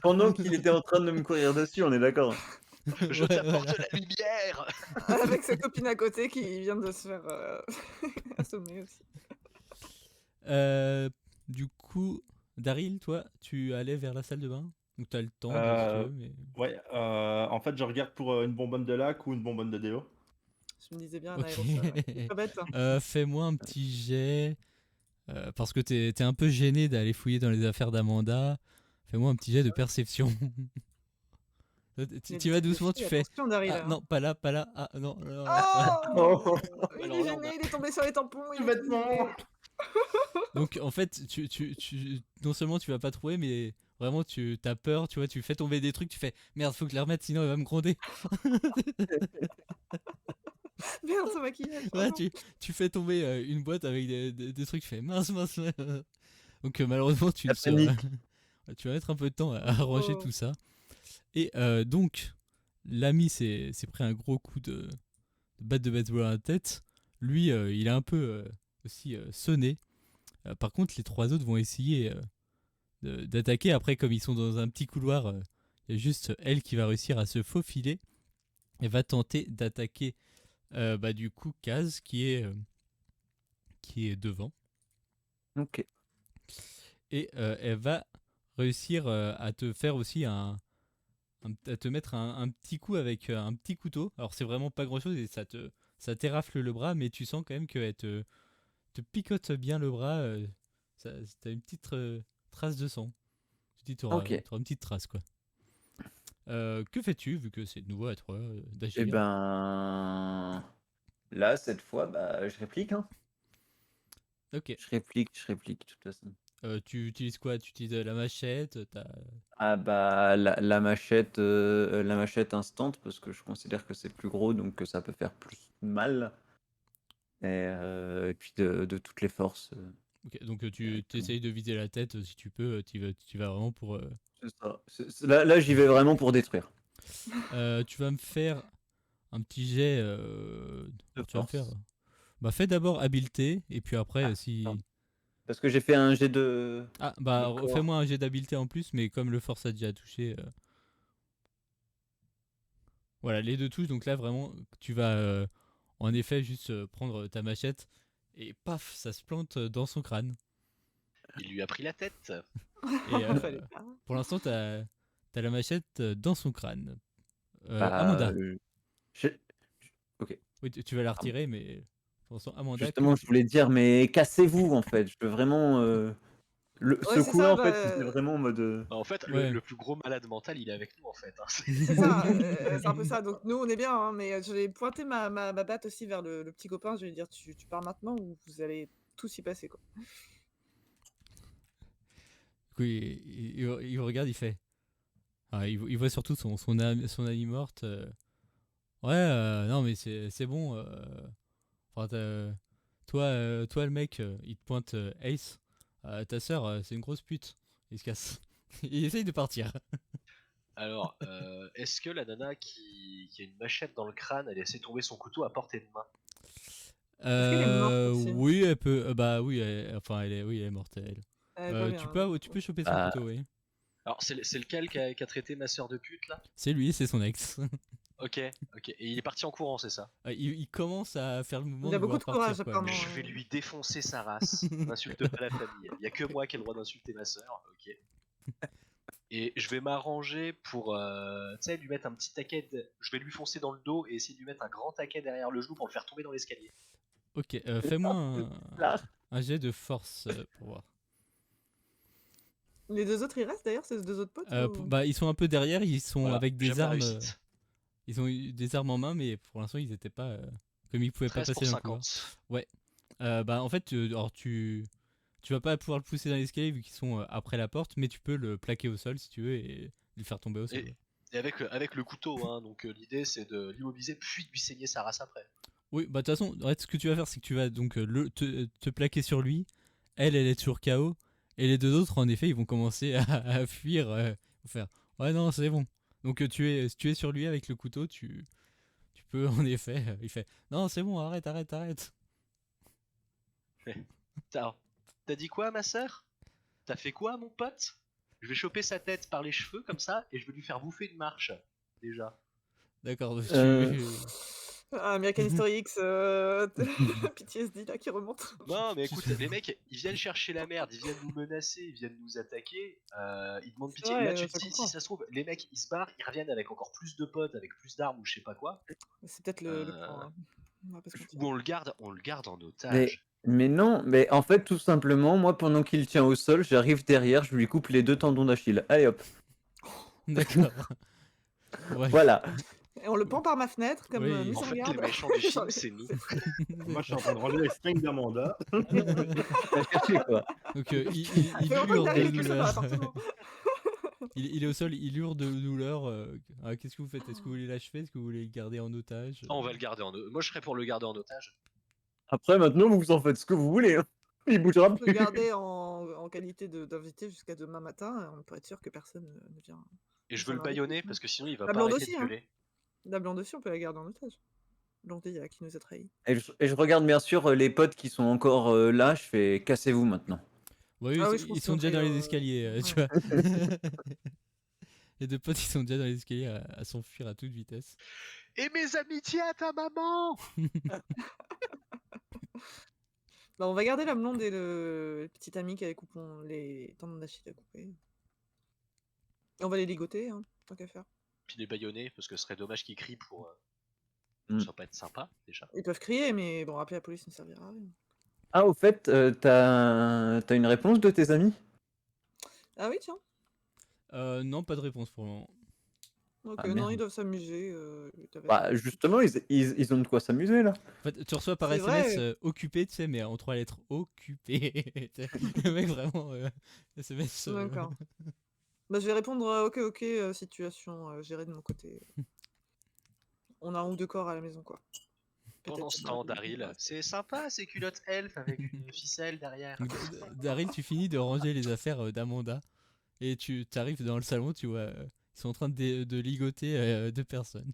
Pendant qu'il était en train de me courir dessus, on est d'accord. Je Ouais, t'apporte voilà. la lumière. Avec sa copine à côté qui vient de se faire assommer aussi. Du coup, Daryl, toi, tu allais vers la salle de bain? Donc t'as le temps si tu Euh, veux, mais ouais, en fait, je regarde pour une bonbonne de lac ou une bonbonne de déo. Je me disais bien un ok. aérosol. C'est pas bête, hein. Fais-moi un petit jet. Parce que t'es un peu gêné d'aller fouiller dans les affaires d'Amanda. Fais-moi un petit jet de perception. Il y a Tu des vas trucs de doucement, tu filles, fais. attention, Daryl, Ah hein. non, pas là, pas là. Ah non, non, non, ah. Oh, il Alors est là, on a- gêné, il est tombé sur les tampons, il Tout est bêtement. flippé. Donc en fait, non seulement tu vas pas trouver, mais vraiment tu as peur, tu vois, tu fais tomber des trucs, tu fais merde, faut que je les remette, sinon elle va me gronder. Merde, ce maquillage. Oh Ouais, non. tu fais tomber une boîte avec des trucs, tu fais mince, mince. Donc malheureusement, tu La ne seras. panique. Tu vas mettre un peu de temps à ranger Oh. tout ça. Et donc, l'ami s'est pris un gros coup de batte de baseball à la tête. Lui, il est un peu aussi sonné. Par contre, les trois autres vont essayer d'attaquer. Après, comme ils sont dans un petit couloir, il y a juste elle qui va réussir à se faufiler et va tenter d'attaquer bah, du coup Kaz qui est devant. Ok. Et elle va réussir à te faire aussi à te mettre un petit coup avec un petit couteau. Alors c'est vraiment pas grand chose et ça t'érafle le bras, mais tu sens quand même qu'elle te picote bien le bras. T'as une petite trace de sang. Tu dis t'auras Ok. une petite trace quoi. Que fais-tu vu que c'est de nouveau à toi Eh d'agir? ben. Là, cette fois, bah, je réplique, hein. Ok. Je réplique, de toute façon. Tu utilises quoi? Tu utilises la machette? Ah bah la machette instante parce que je considère que c'est plus gros donc que ça peut faire plus mal et puis de toutes les forces. Ok, donc tu Directement. essayes de viser la tête si tu peux. Tu vas vraiment pour. C'est ça. Là j'y vais vraiment pour détruire. Tu vas me faire un petit jet. De Tu vas me faire. force. Bah fais d'abord habileté et puis après Ah, si. pardon. Parce que j'ai fait un jet de Ah bah corps. fais-moi un jet d'habileté en plus, mais comme le force a déjà touché. Voilà, les deux touches. Donc là vraiment, tu vas en effet juste prendre ta machette et paf, ça se plante dans son crâne. Il lui a pris la tête. Et Fallait pas. pour l'instant, t'as la machette dans son crâne. Bah, Amanda. je- ok. Oui, tu vas la Pardon. retirer, mais pour l'instant, Amanda, que Justement, je fais-tu? voulais dire mais cassez-vous en fait. Je veux vraiment Ouais, ce c'est ça, coup-là en bah, fait, c'était vraiment en mode En fait, Ouais. le plus gros malade mental, il est avec nous, en fait. Hein. c'est ça, c'est un peu ça. Donc nous, on est bien, hein, mais je vais pointer ma batte aussi vers le petit copain. Je vais lui dire, tu pars maintenant ou vous allez tous y passer, quoi. Du coup, il regarde, il fait. Ah, il voit surtout son amie morte. Ouais, non, mais c'est bon. Enfin, toi, le mec, il te pointe Ace. Ta sœur, c'est une grosse pute. Il se casse. Il essaye de partir. Alors, est-ce que la nana qui a une machette dans le crâne, elle essaie de tomber son couteau à portée de main? Est-ce qu'elle est morte aussi? Oui, elle peut. Bah oui, enfin, oui, elle est morte, elle. Elle est pas bien, hein, Tu peux choper son bah, couteau, oui. Alors, c'est lequel qui a traité ma sœur de pute, là? C'est lui, c'est son ex. Ok, ok. Et il est parti en courant, c'est ça? Il commence à faire le mouvement Il a de beaucoup vouloir de courage, partir, quoi. apparemment. Je vais lui défoncer sa race. N'insulte pas la famille. Il y a que moi qui ai le droit d'insulter ma sœur. Ok. Et je vais m'arranger pour, tu sais, lui mettre un petit taquet. Je vais lui foncer dans le dos et essayer de lui mettre un grand taquet derrière le genou pour le faire tomber dans l'escalier. Ok, fais-moi Là. un jet de force pour voir. Les deux autres, ils restent d'ailleurs, ces deux autres potes ou... Bah, ils sont un peu derrière, ils sont Voilà, avec des j'aime la armes. réussite. Ils ont eu des armes en main, mais pour l'instant, ils étaient pas. Comme ils pouvaient pas 13 pour passer dans le couloir. 50. Bah, en fait, alors tu vas pas pouvoir le pousser dans l'escalier vu qu'ils sont après la porte, mais tu peux le plaquer au sol si tu veux et le faire tomber au sol. Et, et avec le couteau, hein, donc l'idée c'est de l'immobiliser puis de lui saigner sa race après. Oui, bah de toute façon, en fait, ce que tu vas faire, c'est que tu vas donc te plaquer sur lui. Elle est toujours KO. Et les deux autres, en effet, ils vont commencer à fuir. Ils vont faire ouais, non, c'est bon. Donc si tu es sur lui avec le couteau, tu peux en effet. Il fait non, c'est bon, arrête, arrête, arrête. T'as dit quoi, ma sœur? T'as fait quoi, mon pote? Je vais choper sa tête par les cheveux comme ça et je vais lui faire bouffer une marche. Déjà. D'accord, donc Ah, American History X, PTSD là qui remonte. Non, mais écoute, les mecs, ils viennent chercher la merde, ils viennent nous menacer, ils viennent nous attaquer, ils demandent C'est pitié. vrai, Et là, tu te ça dis, comprend. si ça se trouve, les mecs, ils se barrent, ils reviennent avec encore plus de potes, avec plus d'armes ou je sais pas quoi. C'est peut-être le Euh, plan. Hein. On va pas se mentir. Ou on le garde en Mais, otage. mais non, mais en fait, tout simplement, moi, pendant qu'il tient au sol, j'arrive derrière, je lui coupe les 2 tendons d'Achille. Allez hop, d'accord. Ouais. voilà. Et on le pend par ma fenêtre comme Oui. mise En en fait, garde. les méchants du film, c'est nous. Moi, je suis en train de ranger les strings d'Amanda. T'as cherché, quoi. Donc Il il fait longtemps que hurle de t'arrives quelque chose dans douleur. l'appartement. Il est au sol, il hurle de douleur. Qu'est-ce que vous faites? Est-ce que vous voulez l'achever? Est-ce que vous voulez le garder en otage? Ah, on va le garder en otage. Moi, je serais pour le garder en otage. Après, maintenant, vous en faites ce que vous voulez. Hein. Il bougera On peut le plus. garder en qualité d'invité jusqu'à demain matin. On peut être sûr que personne ne vient. Et je Ça veux le m'arrive bâillonner plus, parce que sinon, il va La pas blonde arrêter aussi, de hein. gueuler. La blonde aussi, on peut la garder en otage. Blondie qui nous a trahis. Et je regarde bien sûr les potes qui sont encore là, je fais cassez-vous maintenant. Ouais, Ah oui, ils, je pense ils qu'ils sont ont déjà dans pris, les escaliers, ouais. tu vois. Les deux potes, ils sont déjà dans les escaliers à s'enfuir à toute vitesse. Et mes amitiés à ta maman! Bah, on va garder la blonde et le petit ami qui avait coupé les tendons d'Achille à couper. Et on va les ligoter, hein, tant qu'à faire. Puis les bâillonner parce que ce serait dommage qu'ils crient pour Mm. ça va pas être sympa déjà. Ils peuvent crier, mais bon, appeler la police ne servira à rien. Ah, au fait, t'as une réponse de tes amis? Ah oui, tiens. Non, pas de réponse pour le moment. Ok, Ah, non, merde. ils doivent s'amuser. Bah, justement, ils ont de quoi s'amuser là. En fait, tu reçois par C'est SMS vrai. occupé, tu sais, mais en 3 lettres. Occupé. Le mec, vraiment, SMS. D'accord. Bah, je vais répondre ok, situation gérée de mon côté. On a un ou deux corps à la maison, quoi. Pendant ce temps, Daryl, c'est sympa ces culottes elfes avec une ficelle derrière. Donc, Daryl, tu finis de ranger les affaires d'Amanda et tu arrives dans le salon, tu vois, ils sont en train de ligoter deux personnes.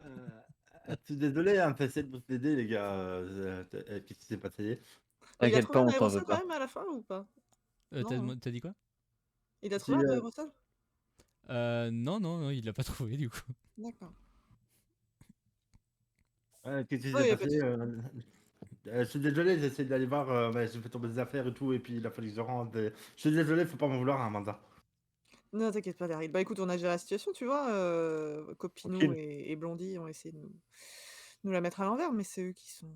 Je suis désolé, hein, essayer de vous aider, les gars. Qu'est-ce qui s'est passé? Il a T'inquiète trouvé pas, un on t'en veut aérosol quand pas. même à la fin ou pas? Non, hein. T'as dit quoi? Il a Si, trouvé un aérosol? Non, il l'a pas trouvé du coup. D'accord. qu'est-ce qui Ouais, s'est y a pas de passé? souci. Je suis désolé, j'essaie d'aller voir. J'ai fait tomber des affaires et tout, et puis il a fallu que je rentre. Je suis désolé, faut pas m'en vouloir, hein, Amanda. Non, t'inquiète pas, Daryl. Bah écoute, on a géré la situation, tu vois. Copinou Tranquille. et Blondie ont essayé de nous la mettre à l'envers, mais c'est eux qui sont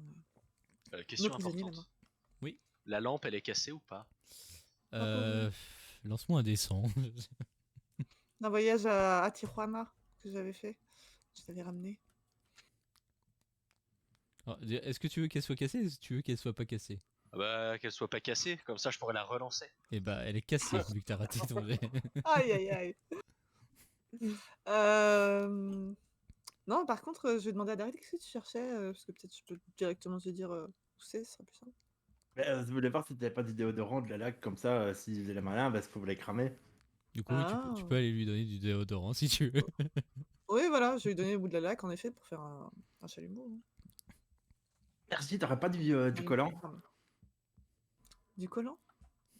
Question nos prisonniers importante. là-bas. Oui. La lampe, elle est cassée ou pas? Lance-moi un dessin. Un voyage à Tijuana que j'avais fait. Je t'avais ramené. Est-ce que tu veux qu'elle soit cassée ou est-ce que tu veux qu'elle soit pas cassée? Ah bah, qu'elle soit pas cassée, comme ça je pourrais la relancer. Eh bah, elle est cassée vu que t'as raté ton jet. Aïe, aïe, aïe. Non, par contre, je vais demander à Daryl qu'est-ce que tu cherchais, parce que peut-être je peux directement te dire où c'est, ce sera plus simple. Je voulais voir si t'avais pas de déodorant de la laque, comme ça, s'il faisait la malin, parce qu'il faut les cramer. Du coup, oui, tu peux aller lui donner du déodorant si tu veux. Oui, voilà, je vais lui donner le bout de la laque, en effet, pour faire un chalumeau. Hein. Merci, t'aurais pas du collant? Du collant?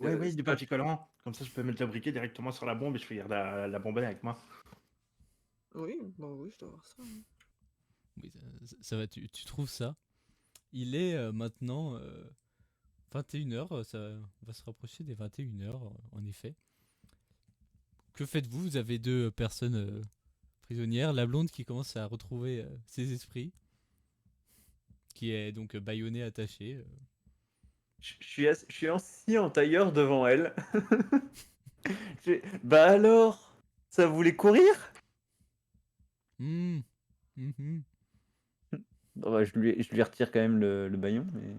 Oui, du papier collant. Comme ça, je peux mettre le briquet directement sur la bombe et je peux garder la bonbonne avec moi. Oui, bon, oui, je dois voir ça. Hein. Oui, ça va, tu trouves ça. Il est maintenant 21h, ça va se rapprocher des 21h, en effet. Que faites-vous? Vous avez deux personnes prisonnières. La blonde qui commence à retrouver ses esprits, qui est donc bâillonnée, attachée. Je suis assis en tailleur devant elle. Bah alors, ça voulait courir? Hum, mhm. Bon, bah, je lui retire quand même le bâillon. Mais...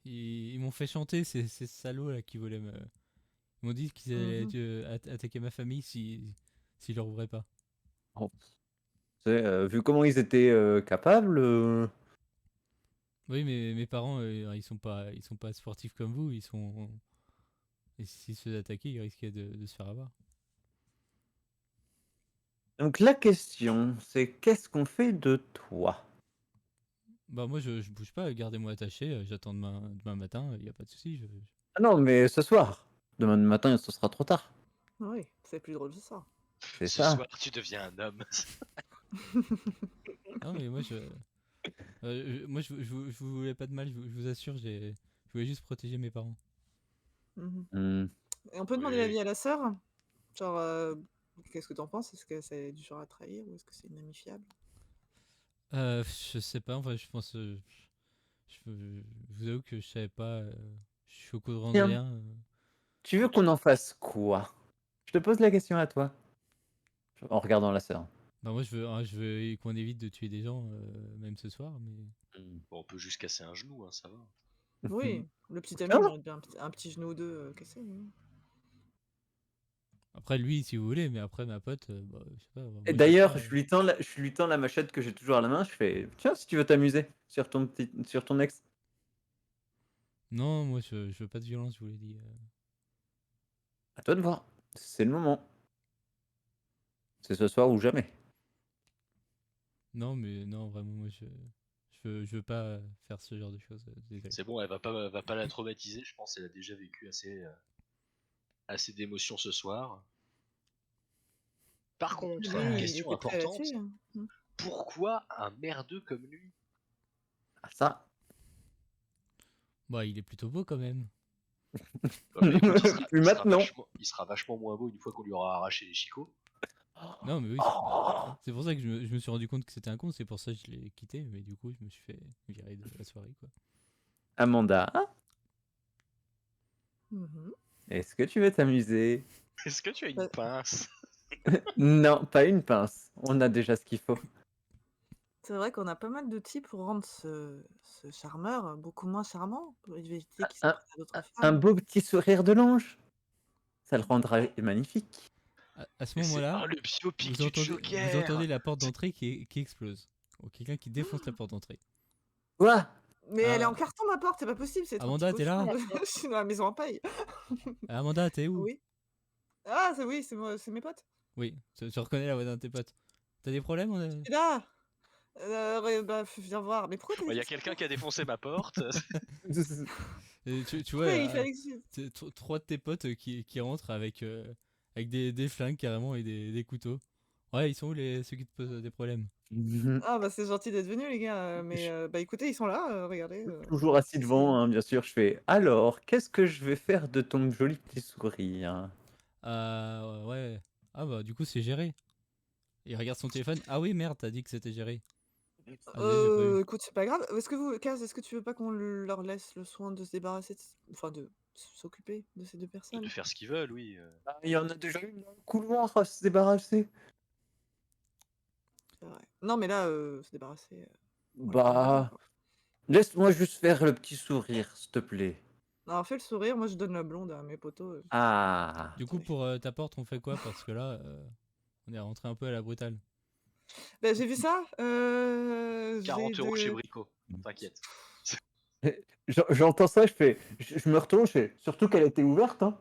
Ils m'ont fait chanter ces salauds là qui voulaient me. Ils m'ont dit qu'ils allaient Mhm. attaquer ma famille s'ils leur ouvraient pas. Oh, tu sais, vu comment ils étaient capables, Oui, mais mes parents, ils sont pas sportifs comme vous. Ils sont. Et s'ils se faisaient attaquer, ils risquaient de se faire avoir. Donc la question, c'est qu'est-ce qu'on fait de toi? Bah moi je bouge pas, gardez-moi attaché, j'attends demain matin, y a pas de souci. Ah non, mais ce soir. Demain matin, ce sera trop tard. Oui, c'est plus drôle que ça. C'est Ce ça. soir, tu deviens un homme. Non mais je vous voulais pas de mal, je vous assure, je voulais juste protéger mes parents. Mhm. Hmm. Et on peut demander Oui. l'avis à la sœur? Genre, qu'est-ce que t'en penses? Est-ce que c'est du genre à trahir ou est-ce que c'est une amie fiable? Je sais pas, enfin je pense, je vous avoue que je savais pas, je suis au courant de Tiens, rien. tu veux qu'on en fasse quoi? Je te pose la question à toi. En regardant la sœur. Bah moi je veux qu'on évite de tuer des gens, même ce soir, mais... Bon, on peut juste casser un genou, hein, ça va. Oui, le petit ami Ah, mérite bien un petit genou ou deux cassé. Oui. Après lui si vous voulez, mais après ma pote, bah, je sais pas, moi et je veux d'ailleurs, pas... je lui tends la machette que j'ai toujours à la main. Je fais, tiens, si tu veux t'amuser sur ton ex. Non, moi je veux pas de violence, je vous l'ai dit. À toi de voir. C'est le moment. C'est ce soir ou jamais. Non, mais non, vraiment, moi je veux pas faire ce genre de choses. Désolé. C'est bon, elle va pas la traumatiser, je pense qu'elle a déjà vécu assez d'émotions ce soir. Par contre, Lui, il question était prêt à la tuer. importante, Hein. pourquoi un merdeux comme lui? Ah, ça. Bah, il est plutôt beau quand même. Bah, mais écoute, Plus maintenant. il sera vachement moins beau une fois qu'on lui aura arraché les chicots. Non, mais oui, Oh. c'est pour ça que je me suis rendu compte que c'était un con, c'est pour ça que je l'ai quitté, mais du coup, je me suis fait virer de la soirée, quoi. Amanda, Mhm. est-ce que tu veux t'amuser? Est-ce que tu as une Bah, pince? Non, pas une pince. On a déjà ce qu'il faut. c'est vrai qu'on a pas mal d'outils pour rendre ce charmeur beaucoup moins charmant, pour éviter qu'il s'en Un, prenne à d'autres un femmes. beau petit sourire de l'ange. Ça le rendra magnifique. À ce Mais c'est moment-là, le biopic du vous entendez Joker! la porte d'entrée qui explose. Ou quelqu'un qui défonce la porte d'entrée. Quoi? Mais elle est en Ah, carton, ma porte, c'est pas possible, c'est trois petits Amanda, t'es cochons. là? Je suis dans la maison en paille. Amanda, t'es où? Oui. Ah, c'est oui, c'est moi, c'est mes potes. Oui, tu reconnais la voix d'un de tes potes. T'as des problèmes? Je suis là. Ouais, bah, viens voir. Mais pourquoi t'as Il y a défoncé la quelqu'un qui a porte? défoncé ma porte. Et tu vois, Pourquoi il fallait que trois de tes potes qui rentrent avec des flingues carrément et des couteaux. Ouais, ils sont où ceux qui te posent des problèmes? Ah bah c'est gentil d'être venu les gars, mais Je bah écoutez, ils sont là, regardez. suis toujours assis devant, hein, bien sûr. Je fais alors, qu'est-ce que je vais faire de ton joli petit sourire? Ouais. Ah bah du coup c'est géré. Il regarde son téléphone. Ah oui merde, t'as dit que c'était géré. Ah désolé, j'ai pas vu. Écoute, c'est pas grave. Est-ce que vous Kaz, est-ce que tu veux pas qu'on leur laisse le soin de se débarrasser enfin de s'occuper de ces 2 De personnes? faire ce qu'ils veulent, oui. Bah, il y en a déjà une dans le couloir à se débarrasser. C'est vrai. Non mais là, se débarrasser, on les connaît bien Bah, quoi. laisse-moi juste faire le petit sourire, s'il te plaît. Alors fais le sourire, moi je donne la blonde à mes potos, Ah, Du coup tenez. pour ta porte on fait quoi? Parce que là on est rentré un peu à la brutale. Bah j'ai vu ça, j'ai 40 € chez de Brico, t'inquiète. j'entends ça, je me retourne, je fais surtout qu'elle était ouverte, hein.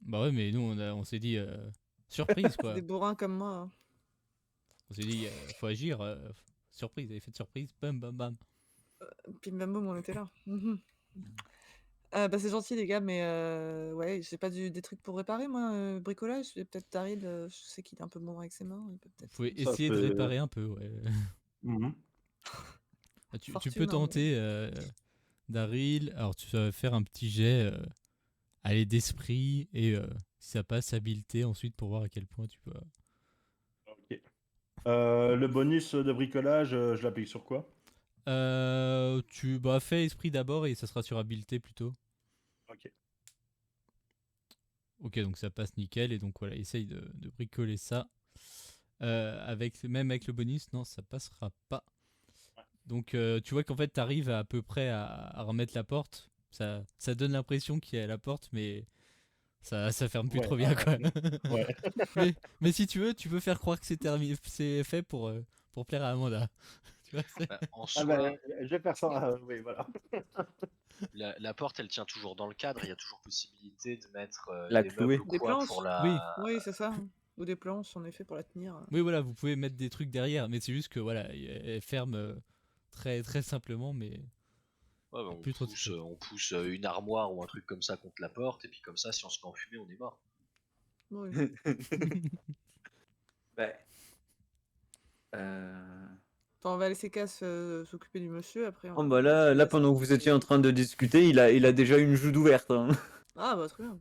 Bah ouais mais nous on s'est dit surprise c'est des quoi. bourrins comme moi, hein. On s'est dit faut agir. Surprise, effet de surprise, bam bam bam. Bim bam boum, on était là. Mmh. Bah, c'est gentil les gars, mais ouais, j'ai pas des trucs pour réparer moi, bricolage. Peut-être Daryl, je sais qu'il est un peu bon avec ses mains, il peut Vous peut-être, pouvez Ça essayer de fait. réparer un peu, ouais. Mhm. Ah, tu peux fortune, hein, mais tenter, Daryl. Alors, tu vas faire un petit jet, allez, d'esprit, et si ça passe, habileté ensuite pour voir à quel point tu peux. Ok. Le bonus de bricolage, je l'applique sur quoi? Tu fais esprit d'abord et ça sera sur habileté plutôt. Ok. Ok, donc ça passe nickel, et donc voilà, essaye de bricoler ça. Même avec le bonus, non, ça passera pas. Donc tu vois qu'en fait, t'arrives à peu près à remettre la porte. Ça donne l'impression qu'il y a la porte, mais ça ferme plus Ouais, trop bien, quoi. ouais. mais si tu veux, tu peux faire croire que c'est fait pour plaire à Amanda. Tu vois, Bah, en Ah bah, soi, je vais faire ça, oui, voilà. la porte, elle tient toujours dans le cadre. Il y a toujours possibilité de mettre La des meubles clouer. ou des quoi pour planches? Oui, Oui, c'est ça. Ou des planches en effet pour la tenir. oui, voilà, vous pouvez mettre des trucs derrière, mais c'est juste que voilà, elle ferme très très simplement, mais Ouais, bah, plus trop de trucs. on pousse une armoire ou un truc comme ça contre la porte, et puis comme ça, si on se fait enfumer, on est mort. Oui. Ouais. Euh, Enfin, on va laisser Cass s'occuper du monsieur après. Oh On bah va là, laisser pendant que vous étiez en s'occuper- train de discuter, il a déjà une joue d'ouverte, hein. Ah bah très bien.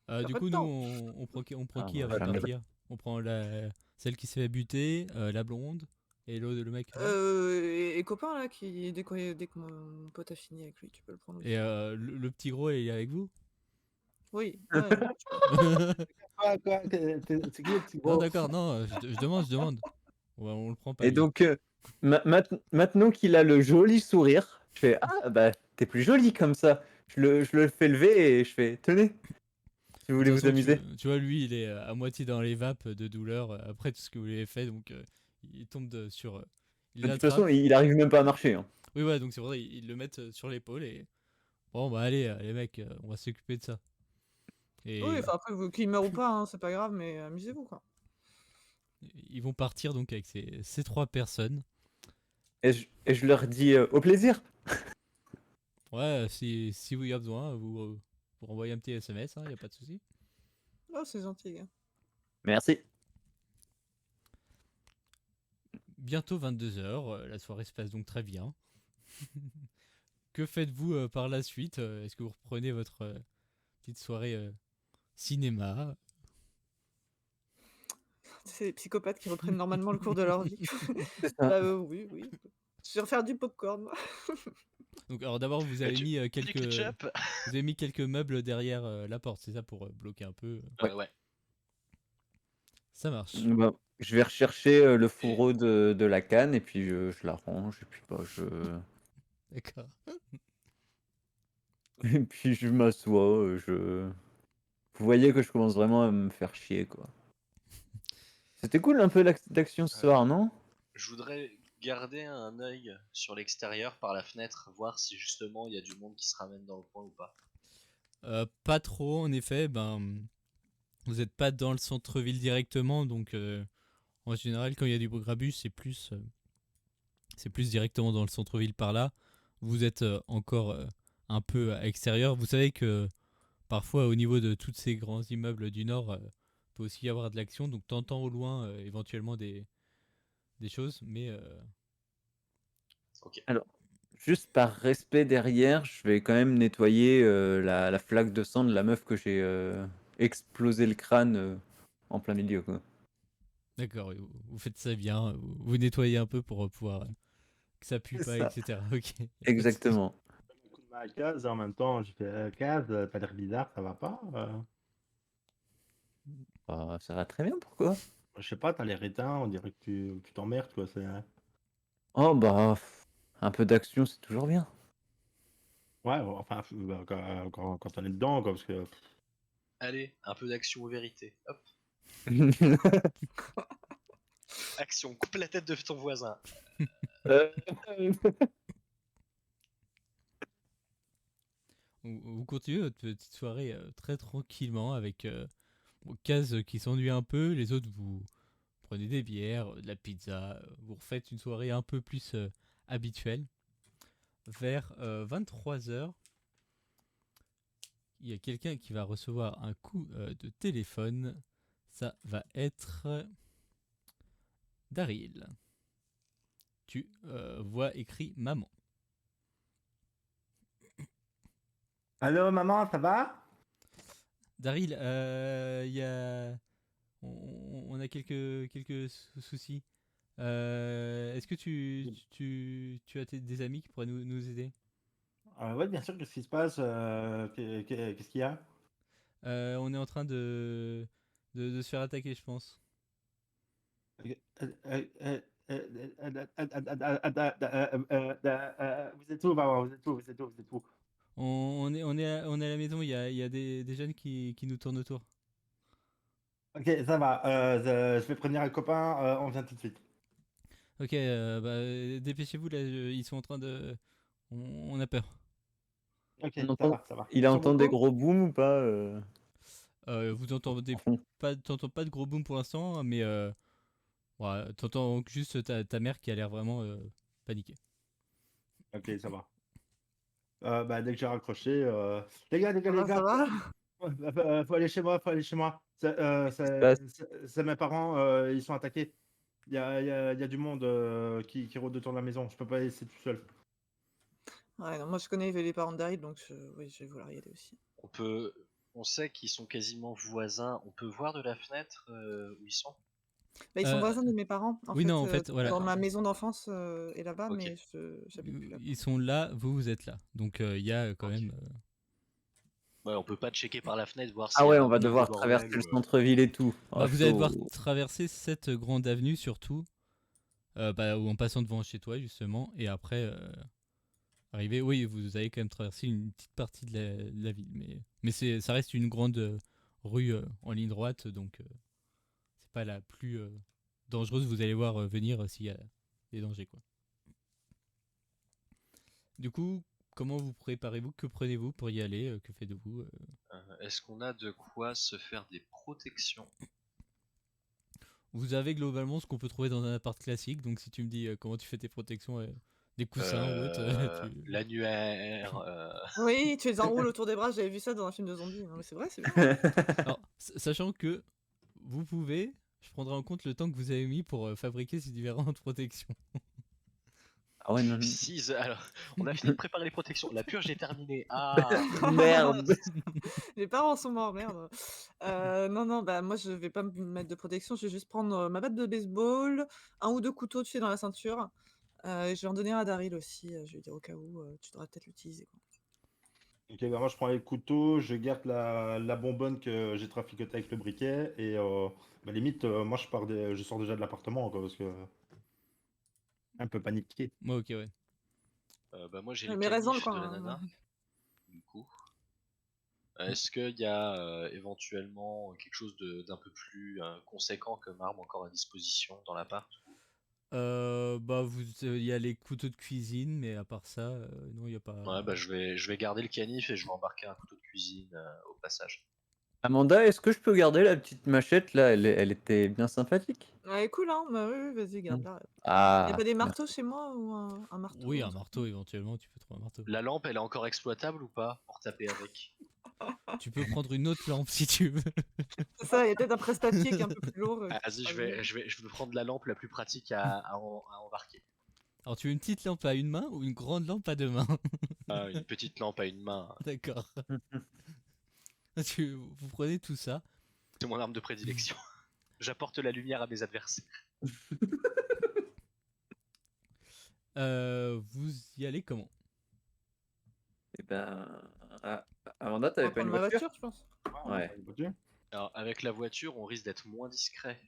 T'as Du pas de coup, nous, temps. on prend Ah qui bah avant de jamais. partir? On prend celle qui s'est fait buter, la blonde, et le mec là. Et copain là, dès que mon pote a fini avec lui, tu peux le prendre Et aussi. le petit gros, il est avec vous? Oui, ouais. Quoi, c'est qui le petit Non, gros? d'accord, non, je demande. On le prend pas, Et lui. donc, maintenant qu'il a le joli sourire, je fais ah bah t'es plus joli comme ça. Je le fais lever et je fais tenez, si vous De toute voulez vous façon, amuser. tu vois, lui, il est à moitié dans les vapes de douleur après tout ce que vous lui avez fait, donc il tombe sur. Il De toute l'attrape. façon, il arrive même pas à marcher, hein. Oui, ouais, donc c'est pour ça ils le mettent sur l'épaule et. Bon, bah allez, les mecs, on va s'occuper de ça. Oui, Et enfin après, qu'il meure ou pas, hein, c'est pas grave, mais amusez-vous quoi. ils vont partir donc avec ces trois personnes. Et je leur dis au plaisir. Ouais, si vous y a besoin, vous renvoyez un petit SMS, y a pas de souci. Oh, c'est gentil, gars. Merci. Bientôt 22h, la soirée se passe donc très bien. Que faites-vous par la suite? Est-ce que vous reprenez votre petite soirée cinéma? C'est les psychopathes qui reprennent normalement le cours de leur vie. C'est ça. Bah oui, oui. Je vais refaire du popcorn, moi. Donc, alors d'abord, vous avez mis Du ketchup. vous avez mis quelques meubles derrière la porte, c'est ça, pour bloquer un peu. Ouais. Ouais. Ça marche. Bah, je vais rechercher le fourreau de la canne et puis je la range et puis bah D'accord. et puis je m'assois. Vous voyez que je commence vraiment à me faire chier quoi. C'était cool un peu d'action ce soir, non? Je voudrais garder un œil sur l'extérieur par la fenêtre, voir si justement il y a du monde qui se ramène dans le coin ou pas. Pas trop, en effet. Vous n'êtes pas dans le centre-ville directement, donc en général, quand il y a du Grabus, c'est plus directement dans le centre-ville par là. Vous êtes encore un peu à l'extérieur. Vous savez que parfois, au niveau de tous ces grands immeubles du Nord, peut aussi y avoir de l'action. Donc, t'entends au loin éventuellement des choses, mais Ok. Alors, juste par respect derrière, je vais quand même nettoyer la flaque de sang de la meuf que j'ai explosé le crâne en plein milieu quoi. d'accord, vous faites ça bien. Vous nettoyez un peu pour pouvoir que ça pue C'est pas, ça. etc. Ok, y a pas de souci. Exactement. Un coup de main à Kaz, et en même temps, je fais Kaz, t'as l'air bizarre, ça va pas? Bah, ça va très bien, pourquoi? Je sais pas, t'as l'air éteint, on dirait que tu t'emmerdes, quoi. Oh bah, un peu d'action, c'est toujours bien. Ouais, enfin, bah, quand on est dedans, quoi, parce que. Allez, un peu d'action ou vérité. Hop. Action, coupe la tête de ton voisin. Euh, Vous continuez votre petite soirée très tranquillement avec Kaz qui s'ennuie un peu, les autres vous prenez des bières, de la pizza, vous refaites une soirée un peu plus habituelle. Vers 23h, il y a quelqu'un qui va recevoir un coup de téléphone. Ça va être Daryl. Tu vois écrit maman. Allô, maman, ça va? Daryl, il y a... on a quelques soucis. Est-ce que tu as des amis qui pourraient nous aider? Ouais, bien sûr, qu'est-ce qui se passe? Qu'est-ce qu'il y a? On est en train de se faire attaquer, je pense. Vous êtes où, maman? Vous êtes où? Vous êtes où? Vous êtes où? On est à la maison, il y a des jeunes qui nous tournent autour. Ok, ça va. Je vais prévenir un copain, on vient tout de suite. Ok, dépêchez-vous, là, ils sont en train de... On a peur. Ok, On ça entend... va, ça va. Il Ils sont entend des beaucoup? gros booms ou pas Vous entendez en fond t'entends pas de gros boom pour l'instant, mais ouais, t'entends juste ta mère qui a l'air vraiment paniquée. Ok, ça va. Bah, dès que j'ai raccroché, les gars, Ça va, ça va? faut aller chez moi, faut aller chez moi. Qu'est-ce qui se passe? C'est mes parents, ils sont attaqués. Il y a du monde qui rôde autour de la maison. Je peux pas laisser tout seul. Ouais, non, moi je connais les parents de Daryl, donc oui, je vais vouloir y aller aussi. On sait qu'ils sont quasiment voisins. On peut voir de la fenêtre où ils sont. Bah, ils sont Euh, voisins de mes parents, en oui, non, en fait. fait, voilà. Genre ma maison d'enfance est là-bas, Ok. mais j'habite plus là. Ils sont là, vous êtes là. Donc il y a quand Ok. même... Ouais, on peut pas checker par la fenêtre voir Ah s'il y ouais, a on un va peu de devoir bordel traverser le ou. centre-ville et tout. Oh, vous allez devoir chaud. traverser cette grande avenue surtout, ou en passant devant chez toi justement, et après arriver. Oui, vous allez quand même traverser une petite partie de la ville, mais ça reste une grande rue en ligne droite, donc c'est pas la plus dangereuse. Vous allez voir venir s'il y a des dangers, quoi. Du coup, comment vous préparez-vous? Que prenez-vous pour y aller? Que faites-vous? Est-ce qu'on a de quoi se faire des protections? Vous avez globalement ce qu'on peut trouver dans un appart classique, donc si tu me dis comment tu fais tes protections, des coussins ou autre, L'annuaire. Oui, tu les enroules autour des bras, j'avais vu ça dans un film de zombies. Non, mais c'est vrai, c'est bien. Alors, sachant que vous pouvez, je prendrai en compte le temps que vous avez mis pour fabriquer ces différentes protections. Ah ouais, non, non. Alors, on a fini de préparer les protections. La purge est terminée. Ah. Merde. Les parents sont morts, merde. Non, bah moi je vais pas me mettre de protection, je vais juste prendre ma batte de baseball, un ou deux couteaux, tu sais, dans la ceinture. Je vais en donner un à Daryl aussi, je vais lui dire au cas où, tu devras peut-être l'utiliser, quoi. Ok, bah moi je prends les couteaux, je garde la bonbonne que j'ai traficotée avec le briquet et bah, limite, moi je sors déjà de l'appartement quoi, parce que un peu paniqué. Moi, ok, ouais. Bah moi j'ai le Mais reste dans le canif coin, de la hein. nana. Du coup. Est-ce qu'il y a éventuellement quelque chose d'un peu plus conséquent comme arme encore à disposition dans l'appart? Il y a les couteaux de cuisine, mais à part ça, non, il n'y a pas. Ouais, bah je vais garder le canif et je vais embarquer un couteau de cuisine au passage. Amanda, est-ce que je peux garder la petite machette là? Elle était bien sympathique. Ouais, cool, hein, bah oui, vas-y, Mm. garde-la. Y a Ah, pas des marteaux merci. chez moi ou un marteau, Oui, un truc marteau, éventuellement, tu peux trouver un marteau. La lampe, elle est encore exploitable ou pas pour taper avec? Tu peux prendre une autre lampe si tu veux. C'est ça, y a peut-être un presse-papier qui est un peu plus lourd, Ah, qui vas-y, sera mieux. je vais prendre la lampe la plus pratique à embarquer. Alors, tu veux une petite lampe à une main ou une grande lampe à deux mains? Ah, une petite lampe à une main, D'accord. Vous prenez tout ça. c'est mon arme de prédilection. J'apporte la lumière à mes adversaires. Vous y allez comment? Eh ben, Amanda, On va t'avais pas prendre une ma voiture? voiture, je pense. Ouais. Alors, avec la voiture, on risque d'être moins discret.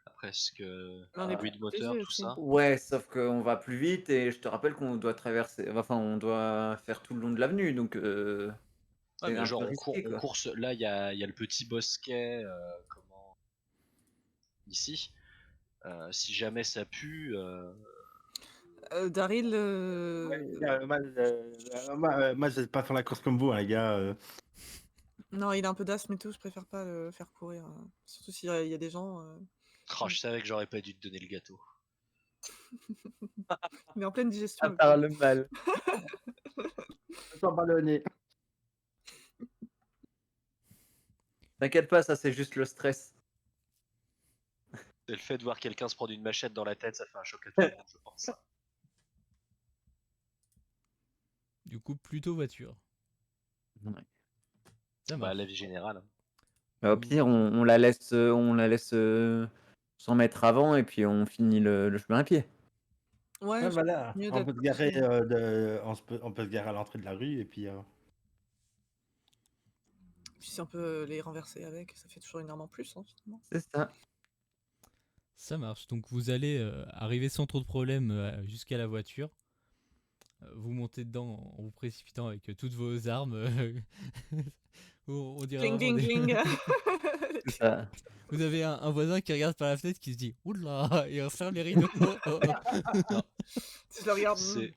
Après ce que. Mais on est Bruit plus de moteur, léger tout aussi. ça. Ouais, sauf qu'on va plus vite et je te rappelle qu'on doit traverser, enfin, on doit faire tout le long de l'avenue, donc Ouais, c'est mais un peu genre, risqué, on quoi. course. Là, il y a le petit bosquet. Ici. Si jamais ça pue. Daryl, Ouais, les gars, moi, je vais pas faire la course comme vous, hein, les gars. non, il a un peu d'asthme et tout, je préfère pas le faire courir. Surtout s'il y a des gens. Oh, je savais que j'aurais pas dû te donner le gâteau. Il est en pleine digestion, À le part pauvre. le mal. Je sens ballonné. T'inquiète pas, ça c'est juste le stress. C'est le fait de voir quelqu'un se prendre une machette dans la tête, ça fait un choc à tout le monde, je pense. Du coup, plutôt voiture. Ouais. Ça Bah, marche. la vie générale. Bah, au pire, on la laisse, 100 mètres avant et puis on finit le chemin à pied. Ouais, Ouais, je voilà. mieux On d'être peut se garer, près. on peut se garer à l'entrée de la rue et puis. Puis si on peut les renverser avec, ça fait toujours une arme en plus, hein, finalement. C'est ça. Ça marche. Donc vous allez arriver sans trop de problèmes jusqu'à la voiture. Vous montez dedans en vous précipitant avec toutes vos armes. On dirait Cling, vraiment cling, cling. C'est ça. Vous avez un voisin qui regarde par la fenêtre qui se dit oula, et on ferme les rideaux. Non, Si je le regarde. c'est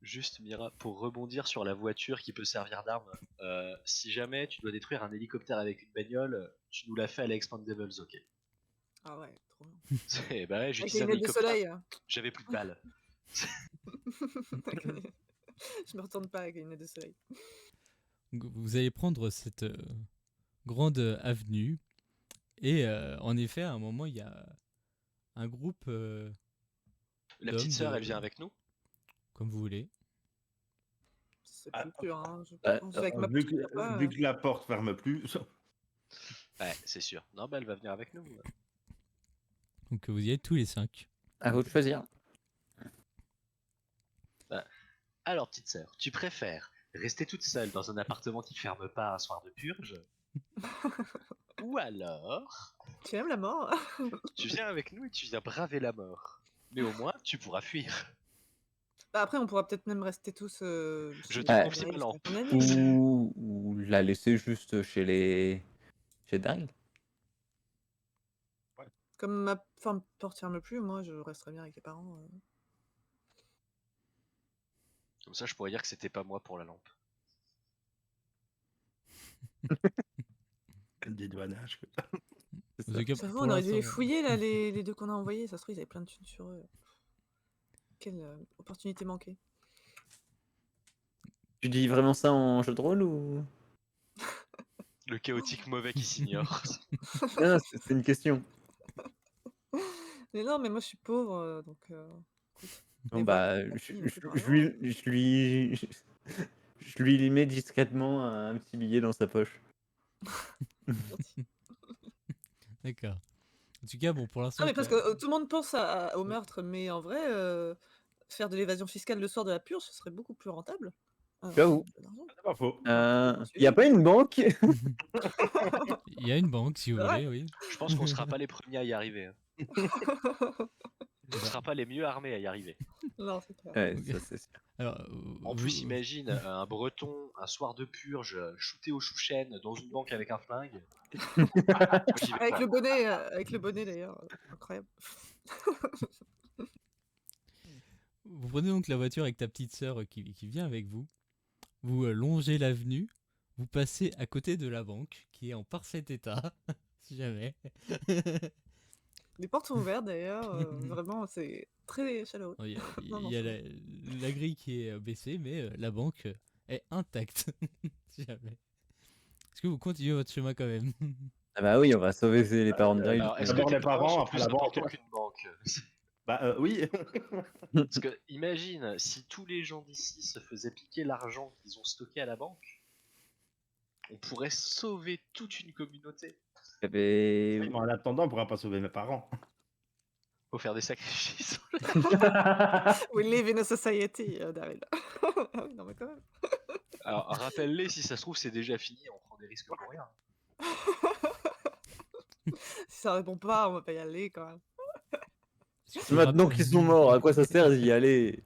juste Mira pour rebondir sur la voiture qui peut servir d'arme. Si jamais tu dois détruire un hélicoptère avec une bagnole, tu nous l'as fait à la Expandables, ok. Ah ouais, trop bien. Bah ouais, Avec j'utilise les un lunettes de hélicoptère, soleil. j'avais plus de balles. Je me retourne pas avec les lunettes de soleil. Donc, vous allez prendre cette grande avenue. Et en effet, à un moment, il y a un groupe, La d'hommes petite sœur, de- elle vient avec nous. comme vous voulez. C'est Ah, plus plus, hein. Je bah, pense avec ma Vu petite que, papa, vu que la porte ferme plus. Ouais, c'est sûr. Non, bah elle va venir avec nous. Donc vous y êtes tous les 5. À vous de choisir. Alors, petite sœur, tu préfères rester toute seule dans un appartement qui ferme pas un soir de purge, ou alors tu aimes la mort? tu viens avec nous et tu viens braver la mort. Mais au moins, tu pourras fuir. Bah après, on pourra peut-être même rester tous. Je chez te Ouais. confie ma Daryl jusqu'à lampe. ton ami. Ou la laisser juste chez Daryl. Comme ma femme porte ferme plus, moi je resterai bien avec les parents. Comme ça, je pourrais dire que c'était pas moi pour la lampe. Dédouanage. C'est En ça. tout cas, Ça va, pour on aurait dû les l'instant, fouiller là, les deux qu'on a envoyés. Ça se trouve, ils avaient plein de thunes sur eux. Quelle opportunité manquée. Tu dis vraiment ça en jeu de rôle ou... Le chaotique mauvais qui s'ignore. Non, c'est une question. Mais non, mais moi je suis pauvre, donc. Écoute, Bon, les bah, vols, je, il je- fait pas je rien. lui mets discrètement un petit billet dans sa poche. Gentil. d'accord. En tout cas, bon, pour l'instant, Non, mais parce que tout le monde pense au meurtre, mais en vrai, faire de l'évasion fiscale le soir de la purge, ce serait beaucoup plus rentable. J'avoue. Peu d'argent. C'est pas faux. Il n'y a pas une banque? il y a une banque si vous C'est vrai. voulez, oui. Je pense qu'on sera pas les premiers à y arriver. Hein. On sera pas les mieux armés à y arriver. Non, c'est clair. Ouais, Ok. ça c'est sûr. Alors, En plus, imagine un breton, un soir de purge, shooté au chouchen dans une banque avec un flingue. Moi, j'y vais pas. Avec le bonnet d'ailleurs, incroyable. vous prenez donc la voiture avec ta petite sœur qui vient avec vous. Vous longez l'avenue. Vous passez à côté de la banque qui est en parfait état, si jamais. Les portes sont ouvertes d'ailleurs, vraiment, c'est très chaleureux. Il y a, Non, non, il y a ça la grille qui est baissée, mais la banque est intacte, si jamais. Est-ce que vous continuez votre chemin quand même? Ah bah oui, on va sauver les parents de Daryl. Alors, est-ce que D'abord tes les parents parents, sont après plus la banque. importants qu'une banque? Bah oui. Parce que imagine si tous les gens d'ici se faisaient piquer l'argent qu'ils ont stocké à la banque, on pourrait sauver toute une communauté. Et... Mais en attendant, on pourra pas sauver mes parents. Faut faire des sacrifices. We live in a society, Daryl. Ah oui, non, mais quand même. Alors rappelle-les, si ça se trouve c'est déjà fini, on prend des risques pour rien. Si ça répond pas, on va pas y aller quand même. Maintenant qu'ils sont morts, à quoi ça sert d'y aller?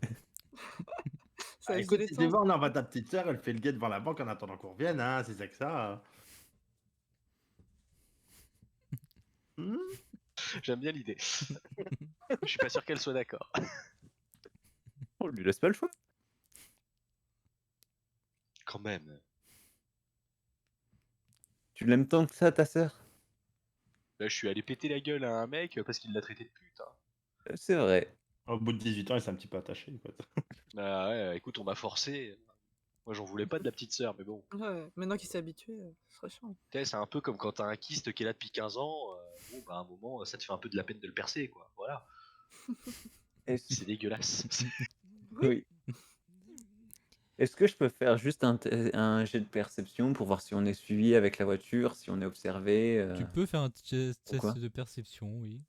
Ça laisse de Écoute, si tu l'essence. vois, on envoie ta petite sœur, elle fait le guet devant la banque en attendant qu'on revienne, hein, c'est ça que ça. Hmm. J'aime bien l'idée. Je suis pas sûr qu'elle soit d'accord. On lui laisse pas le choix. Quand même. Tu l'aimes tant que ça, ta sœur? Là je suis allé péter la gueule à un mec parce qu'il l'a traité de pute. Hein. C'est vrai. Au bout de 18 ans, il s'est un petit peu attaché. Quoi. Ah ouais, écoute, on m'a forcé. Moi, j'en voulais pas de la petite sœur, mais bon. Ouais, maintenant qu'il s'est habitué, ce serait chiant. Tu sais, c'est un peu comme quand t'as un kyste qui est là depuis 15 ans. Bon, bah, à un moment, ça te fait un peu de la peine de le percer, quoi. Voilà. Est-ce C'est dégueulasse. Oui. oui. Est-ce que je peux faire juste un jet de perception pour voir si on est suivi avec la voiture, si on est observé Tu peux faire un ou quoi? test de perception, oui.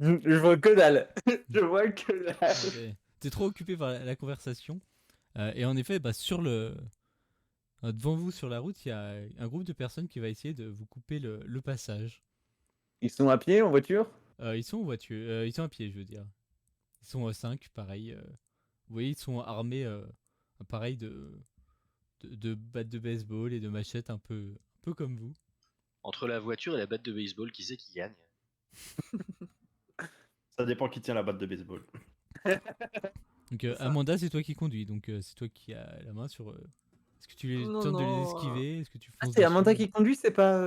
Je vois que dalle. Je vois que dalle. T'es trop occupé par la conversation. Et en effet, bah, devant vous sur la route, il y a un groupe de personnes qui va essayer de vous couper le passage. Ils sont à pied en voiture? Ils sont en voiture, ils sont à pied, je veux dire. Ils sont 5, pareil. Vous voyez, ils sont armés, pareil, de battes de baseball et de machettes, un peu comme vous. Entre la voiture et la batte de baseball, qui c'est qui gagne? Ça dépend qui tient la batte de baseball. Donc C'est ça. Amanda, c'est toi qui conduis, donc c'est toi qui as la main sur... Est-ce que tu Non, tentes de les non. esquiver? Est-ce que tu Ah, fonces c'est Amanda dessus? qui conduit, c'est pas.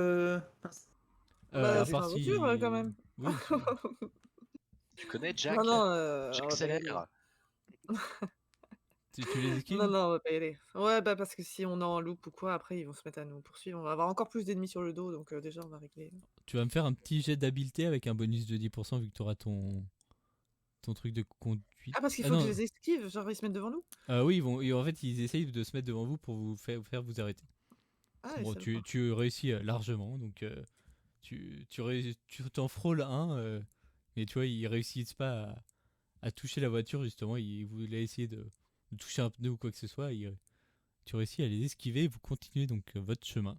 Mince. Bah, À c'est part ma voiture, quand même. Oui, bien sûr. Tu connais Non, Jack? non, on va pas y aller. J'accélère. Tu les esquives? Non, non, on va pas y aller. Ouais, bah, parce que si on est en loupe ou quoi, après, ils vont se mettre à nous poursuivre. On va avoir encore plus d'ennemis sur le dos, donc déjà, on va régler. Tu vas me faire un petit jet d'habileté avec un bonus de 10% vu que tu auras ton truc de conduite. Ah, parce qu'il Ah faut que je non, les esquive, genre, ils se mettent devant nous? oui, en fait, ils essayent de se mettre devant vous pour faire vous arrêter. Ah, les Bon, salopards. tu réussis largement, donc tu t'en frôles un, mais tu vois, ils réussissent pas à toucher la voiture, justement. Ils voulaient essayer de toucher un pneu ou quoi que ce soit. Tu réussis à les esquiver et vous continuez donc votre chemin.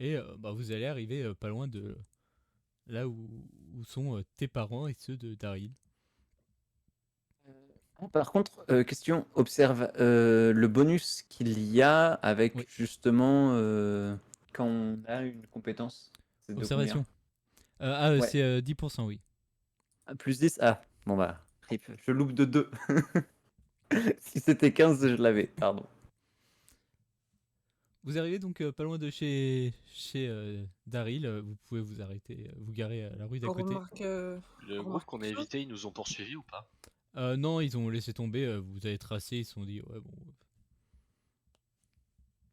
Et bah, vous allez arriver pas loin de là où sont tes parents et ceux de Daryl. Ah, par contre, question, observe le bonus qu'il y a avec Oui. justement quand on a une compétence. C'est de combien? Observation. Ouais. C'est 10%, oui. Ah, plus 10? Ah, bon bah, rip, je loupe de 2. Si c'était 15, je l'avais, pardon. Vous arrivez donc pas loin de chez Daryl. Vous pouvez vous arrêter, vous garer à la rue d'à On côté. remarque, Le on groupe remarque qu'on a quelque chose? évité, ils nous ont poursuivis ou pas? Non, ils ont laissé tomber. Vous avez tracé. Ils se sont dit, ouais, bon.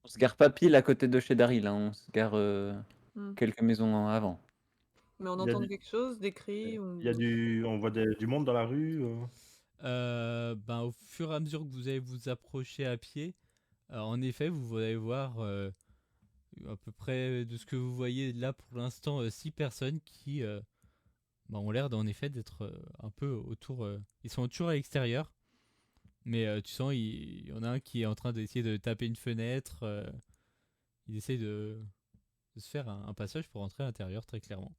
On se gare pas pile à côté de chez Daryl, hein, on se gare Hmm. quelques maisons avant. Mais on Il y a entend du, quelque chose, des cris il y a ou... on voit du monde dans la rue. Ben, au fur et à mesure que vous allez vous approcher à pied, en effet, vous allez voir à peu près de ce que vous voyez là pour l'instant 6 personnes qui ben, ont l'air en effet d'être un peu autour. Ils sont toujours à l'extérieur, mais tu sens il y en a un qui est en train d'essayer de taper une fenêtre. Il essaie de se faire un passage pour rentrer à l'intérieur très clairement.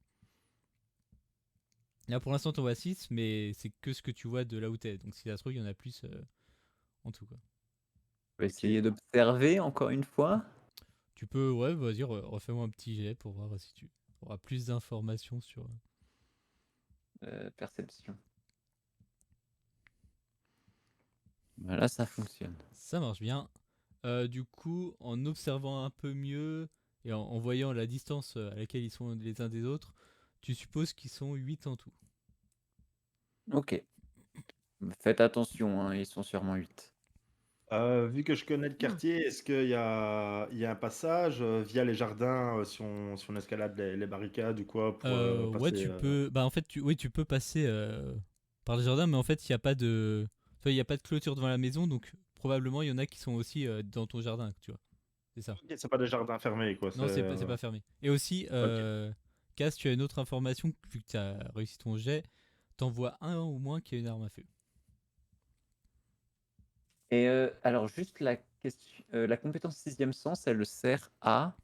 Là pour l'instant t'en vois 6, mais c'est que ce que tu vois de là où t'es. Donc si ça se trouve il y en a plus en tout quoi. On va essayer d'observer encore une fois. Tu peux, ouais, vas-y, refais-moi un petit jet pour voir si tu auras plus d'informations sur. Perception. Voilà, ça fonctionne. Ça marche bien. Du coup, en observant un peu mieux et en voyant la distance à laquelle ils sont les uns des autres, tu supposes qu'ils sont 8 en tout. Ok. Faites attention, hein, ils sont sûrement 8. Vu que je connais le quartier, est-ce il y a un passage via les jardins si on escalade les barricades ou quoi pour Ouais, passer tu peux. Bah, en fait, oui, tu peux passer par le jardin, mais en fait, il n'y a pas de. Tu vois, il n'y a pas de clôture devant la maison, donc probablement il y en a qui sont aussi dans ton jardin, tu vois. C'est ça. Ok, c'est pas des jardins fermés, quoi. Non, c'est pas fermé. Et aussi, Ok. Cass, tu as une autre information, vu que tu as réussi ton jet, t'en vois un au moins qui a une arme à feu. Et alors, juste la question, la compétence sixième sens, elle sert à.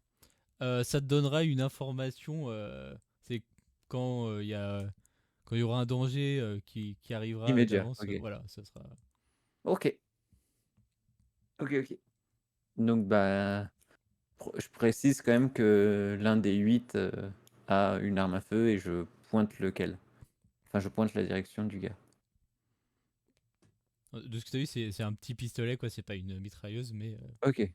Ça te donnera une information, c'est quand quand il y aura un danger qui arrivera Immédiat. d'avance, Ok. voilà, ça sera. Ok. Ok, ok. Donc, bah, je précise quand même que l'un des 8 a une arme à feu et je pointe lequel. Enfin, je pointe la direction du gars. De ce que tu as vu, c'est un petit pistolet, quoi, c'est pas une mitrailleuse, mais Ok. c'est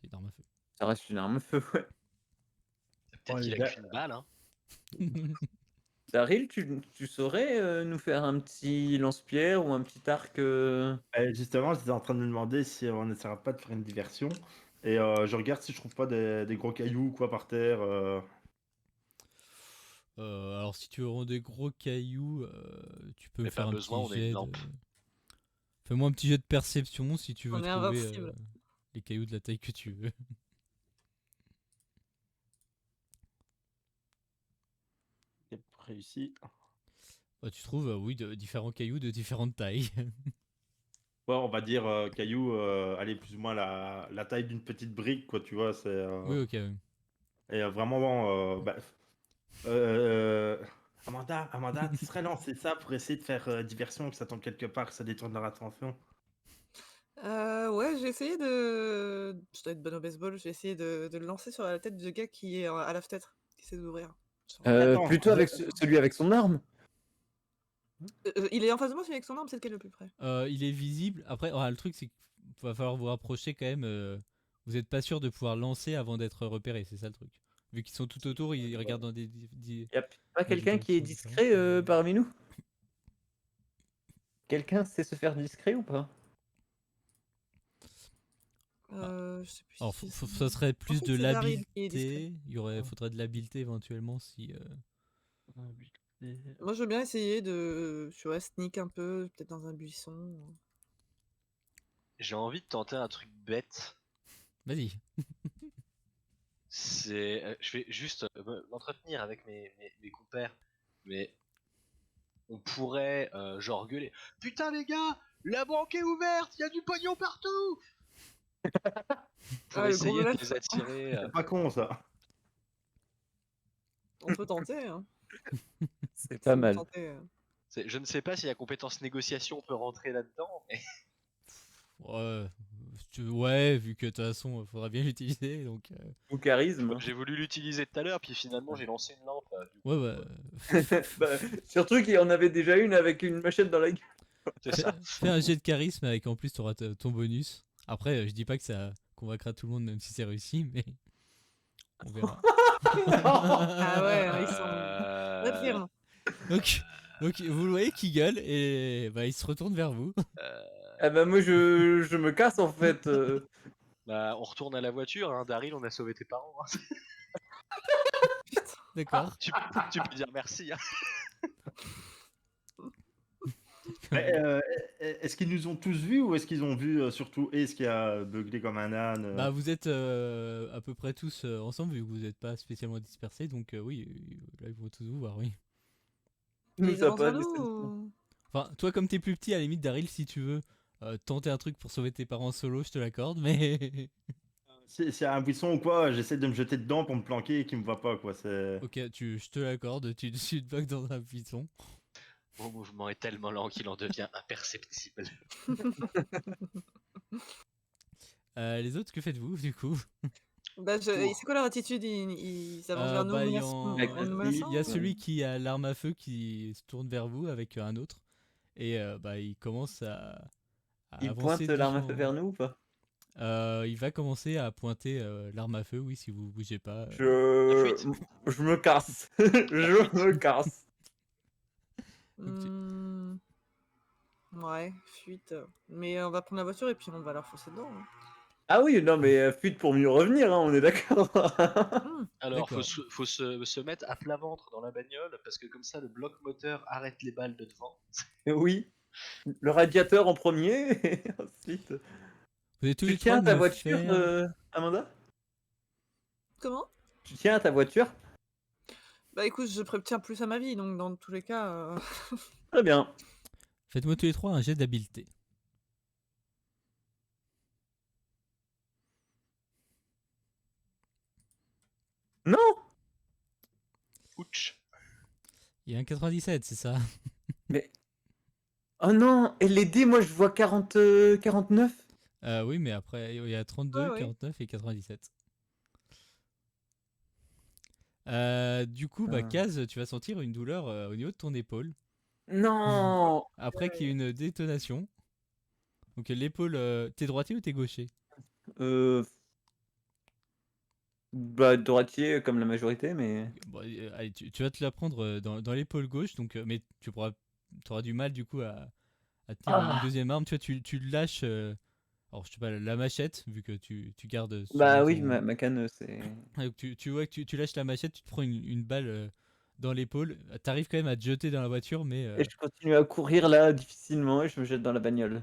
une arme à feu. Ça reste une arme à feu, ouais. Peut-être Ouais, qu'il les a gars, qu'une balle, hein. Daryl, tu saurais nous faire un petit lance-pierre ou un petit arc Justement, j'étais en train de me demander si on n'essaiera pas de faire une diversion. Et je regarde si je trouve pas des gros cailloux ou quoi par terre. Alors si tu veux rendre des gros cailloux, tu peux me Mais faire pas un besoin, petit on a une jet de... lampe. Fais-moi un petit jet de perception si tu veux On est trouver invincible. les cailloux de la taille que tu veux. J'ai réussi. Bah, tu trouves, oui, différents cailloux de différentes tailles. Ouais, on va dire cailloux, allez, plus ou moins la taille d'une petite brique, quoi, tu vois. C'est Oui, ok. Ouais. et vraiment, euh, Amanda, tu serais lancé ça pour essayer de faire diversion, que ça tombe quelque part, que ça détourne leur attention. Ouais, j'ai essayé de je dois être bonne au baseball, j'ai essayé de le lancer sur la tête du gars qui est, à la fenêtre, qui essaie d'ouvrir. Attends, plutôt avec celui avec son arme. Il est en face de moi, celui avec son arme, c'est lequel le plus près? Il est visible. Après, le truc, c'est qu'il va falloir vous rapprocher quand même. Vous n'êtes pas sûr de pouvoir lancer avant d'être repéré, c'est ça le truc. Vu qu'ils sont tout autour, ils regardent dans Y a pas des quelqu'un qui est directions discret différentes. parmi nous? Quelqu'un sait se faire discret ou pas? Je sais plus Alors, si ça serait je plus pensais de que c'est Daryl qui est discret. l'habileté. Faudrait de l'habileté éventuellement si. Moi, je veux bien essayer de, tu vois, sneak un peu, peut-être dans un buisson. J'ai envie de tenter un truc bête. Vas-y. Je vais juste m'entretenir avec mes compères, mais on pourrait genre gueuler. Putain les gars, la banque est ouverte, il y a du pognon partout. Pour Ah, le gros essayer de bluff. les attirer. C'est pas con ça. On peut tenter, hein. C'est Si pas vous mal. tentez, Je ne sais pas si la compétence négociation peut rentrer là-dedans, mais Ouais, vu que de toute façon, il faudra bien l'utiliser. Donc, Ou charisme. j'ai voulu l'utiliser tout à l'heure, puis finalement j'ai lancé une lampe. Du coup, ouais, bah. Bah, surtout qu'il y en avait déjà une avec une machette dans la gueule. c'est ça. Fais un jet de charisme avec en plus tu auras ton bonus. Après, je dis pas que ça convaincra tout le monde même si c'est réussi, mais on verra. Ah ouais, hein, ils sont Euh, très fiers. donc vous le voyez qui gueule et bah, il se retourne vers vous. Ah bah moi je me casse en fait. Bah, on retourne à la voiture, hein. Daryl, on a sauvé tes parents. Hein. Putain. D'accord. Tu peux dire merci. Hein. Est-ce qu'ils nous ont tous vus ou est-ce qu'ils ont vu surtout Ace qui a beuglé comme un âne Bah vous êtes à peu près tous ensemble vu que vous n'êtes pas spécialement dispersés, donc oui, là ils vont tous vous voir, oui. Nous Ils a avancent pas vers nous laissé le temps. ou... Enfin, toi comme t'es plus petit, à la limite Daryl, si tu veux tenter un truc pour sauver tes parents solo, je te l'accorde, mais... S'il y a un buisson ou quoi, j'essaie de me jeter dedans pour me planquer et qu'il me voit pas quoi. Ok, je te l'accorde, tu te bugs dans un buisson. Mon mouvement est tellement lent qu'il en devient imperceptible. Les autres, que faites-vous du coup? Bah, c'est quoi leur attitude? Ils avancent vers nous Bah, en nous menaçant? il y a celui qui a l'arme à feu qui se tourne vers vous avec un autre et bah, il commence à Il avancer pointe l'arme à feu doucement. vers nous ou pas? Il va commencer à pointer l'arme à feu, oui, si vous bougez pas. Je me casse. Je me casse. Hmm. Ouais, fuite. Mais on va prendre la voiture et puis on va leur foncer dedans, hein. Ah oui, non mais fuite pour mieux revenir, hein, on est d'accord. Hmm. Alors, D'accord. faut se mettre à plat ventre dans la bagnole, parce que comme ça, le bloc moteur arrête les balles de devant. Oui. Le radiateur en premier, et ensuite. Vous êtes tous Tu les tiens trois à ta me voiture, faire... Amanda? Comment? Tu tiens à ta voiture? Bah écoute, je tiens plus à ma vie, donc dans tous les cas... Très bien. Faites-moi tous les trois un jet d'habileté. Non! Ouch. Il y a un 97, c'est ça? Mais. Oh non! Et les dés, moi je vois 49. Oui, mais après, il y a 32, Ouais, ouais. 49 et 97. Du coup, bah, Ah. Kaz, tu vas sentir une douleur au niveau de ton épaule. Non! Après qu'il y ait une détonation. Donc l'épaule, t'es droitier ou t'es gaucher? Euh... Bah, droitier comme la majorité, mais Bon, allez, tu vas te la prendre dans l'épaule gauche, donc, mais tu auras du mal du coup à tenir une ah! deuxième arme. Tu vois, tu lâches, alors je sais pas, la machette, vu que tu gardes souvent Bah oui, ton. ma canne, c'est Donc tu vois que tu lâches la machette, tu te prends une balle dans l'épaule. T'arrives quand même à te jeter dans la voiture, mais et je continue à courir là difficilement et je me jette dans la bagnole.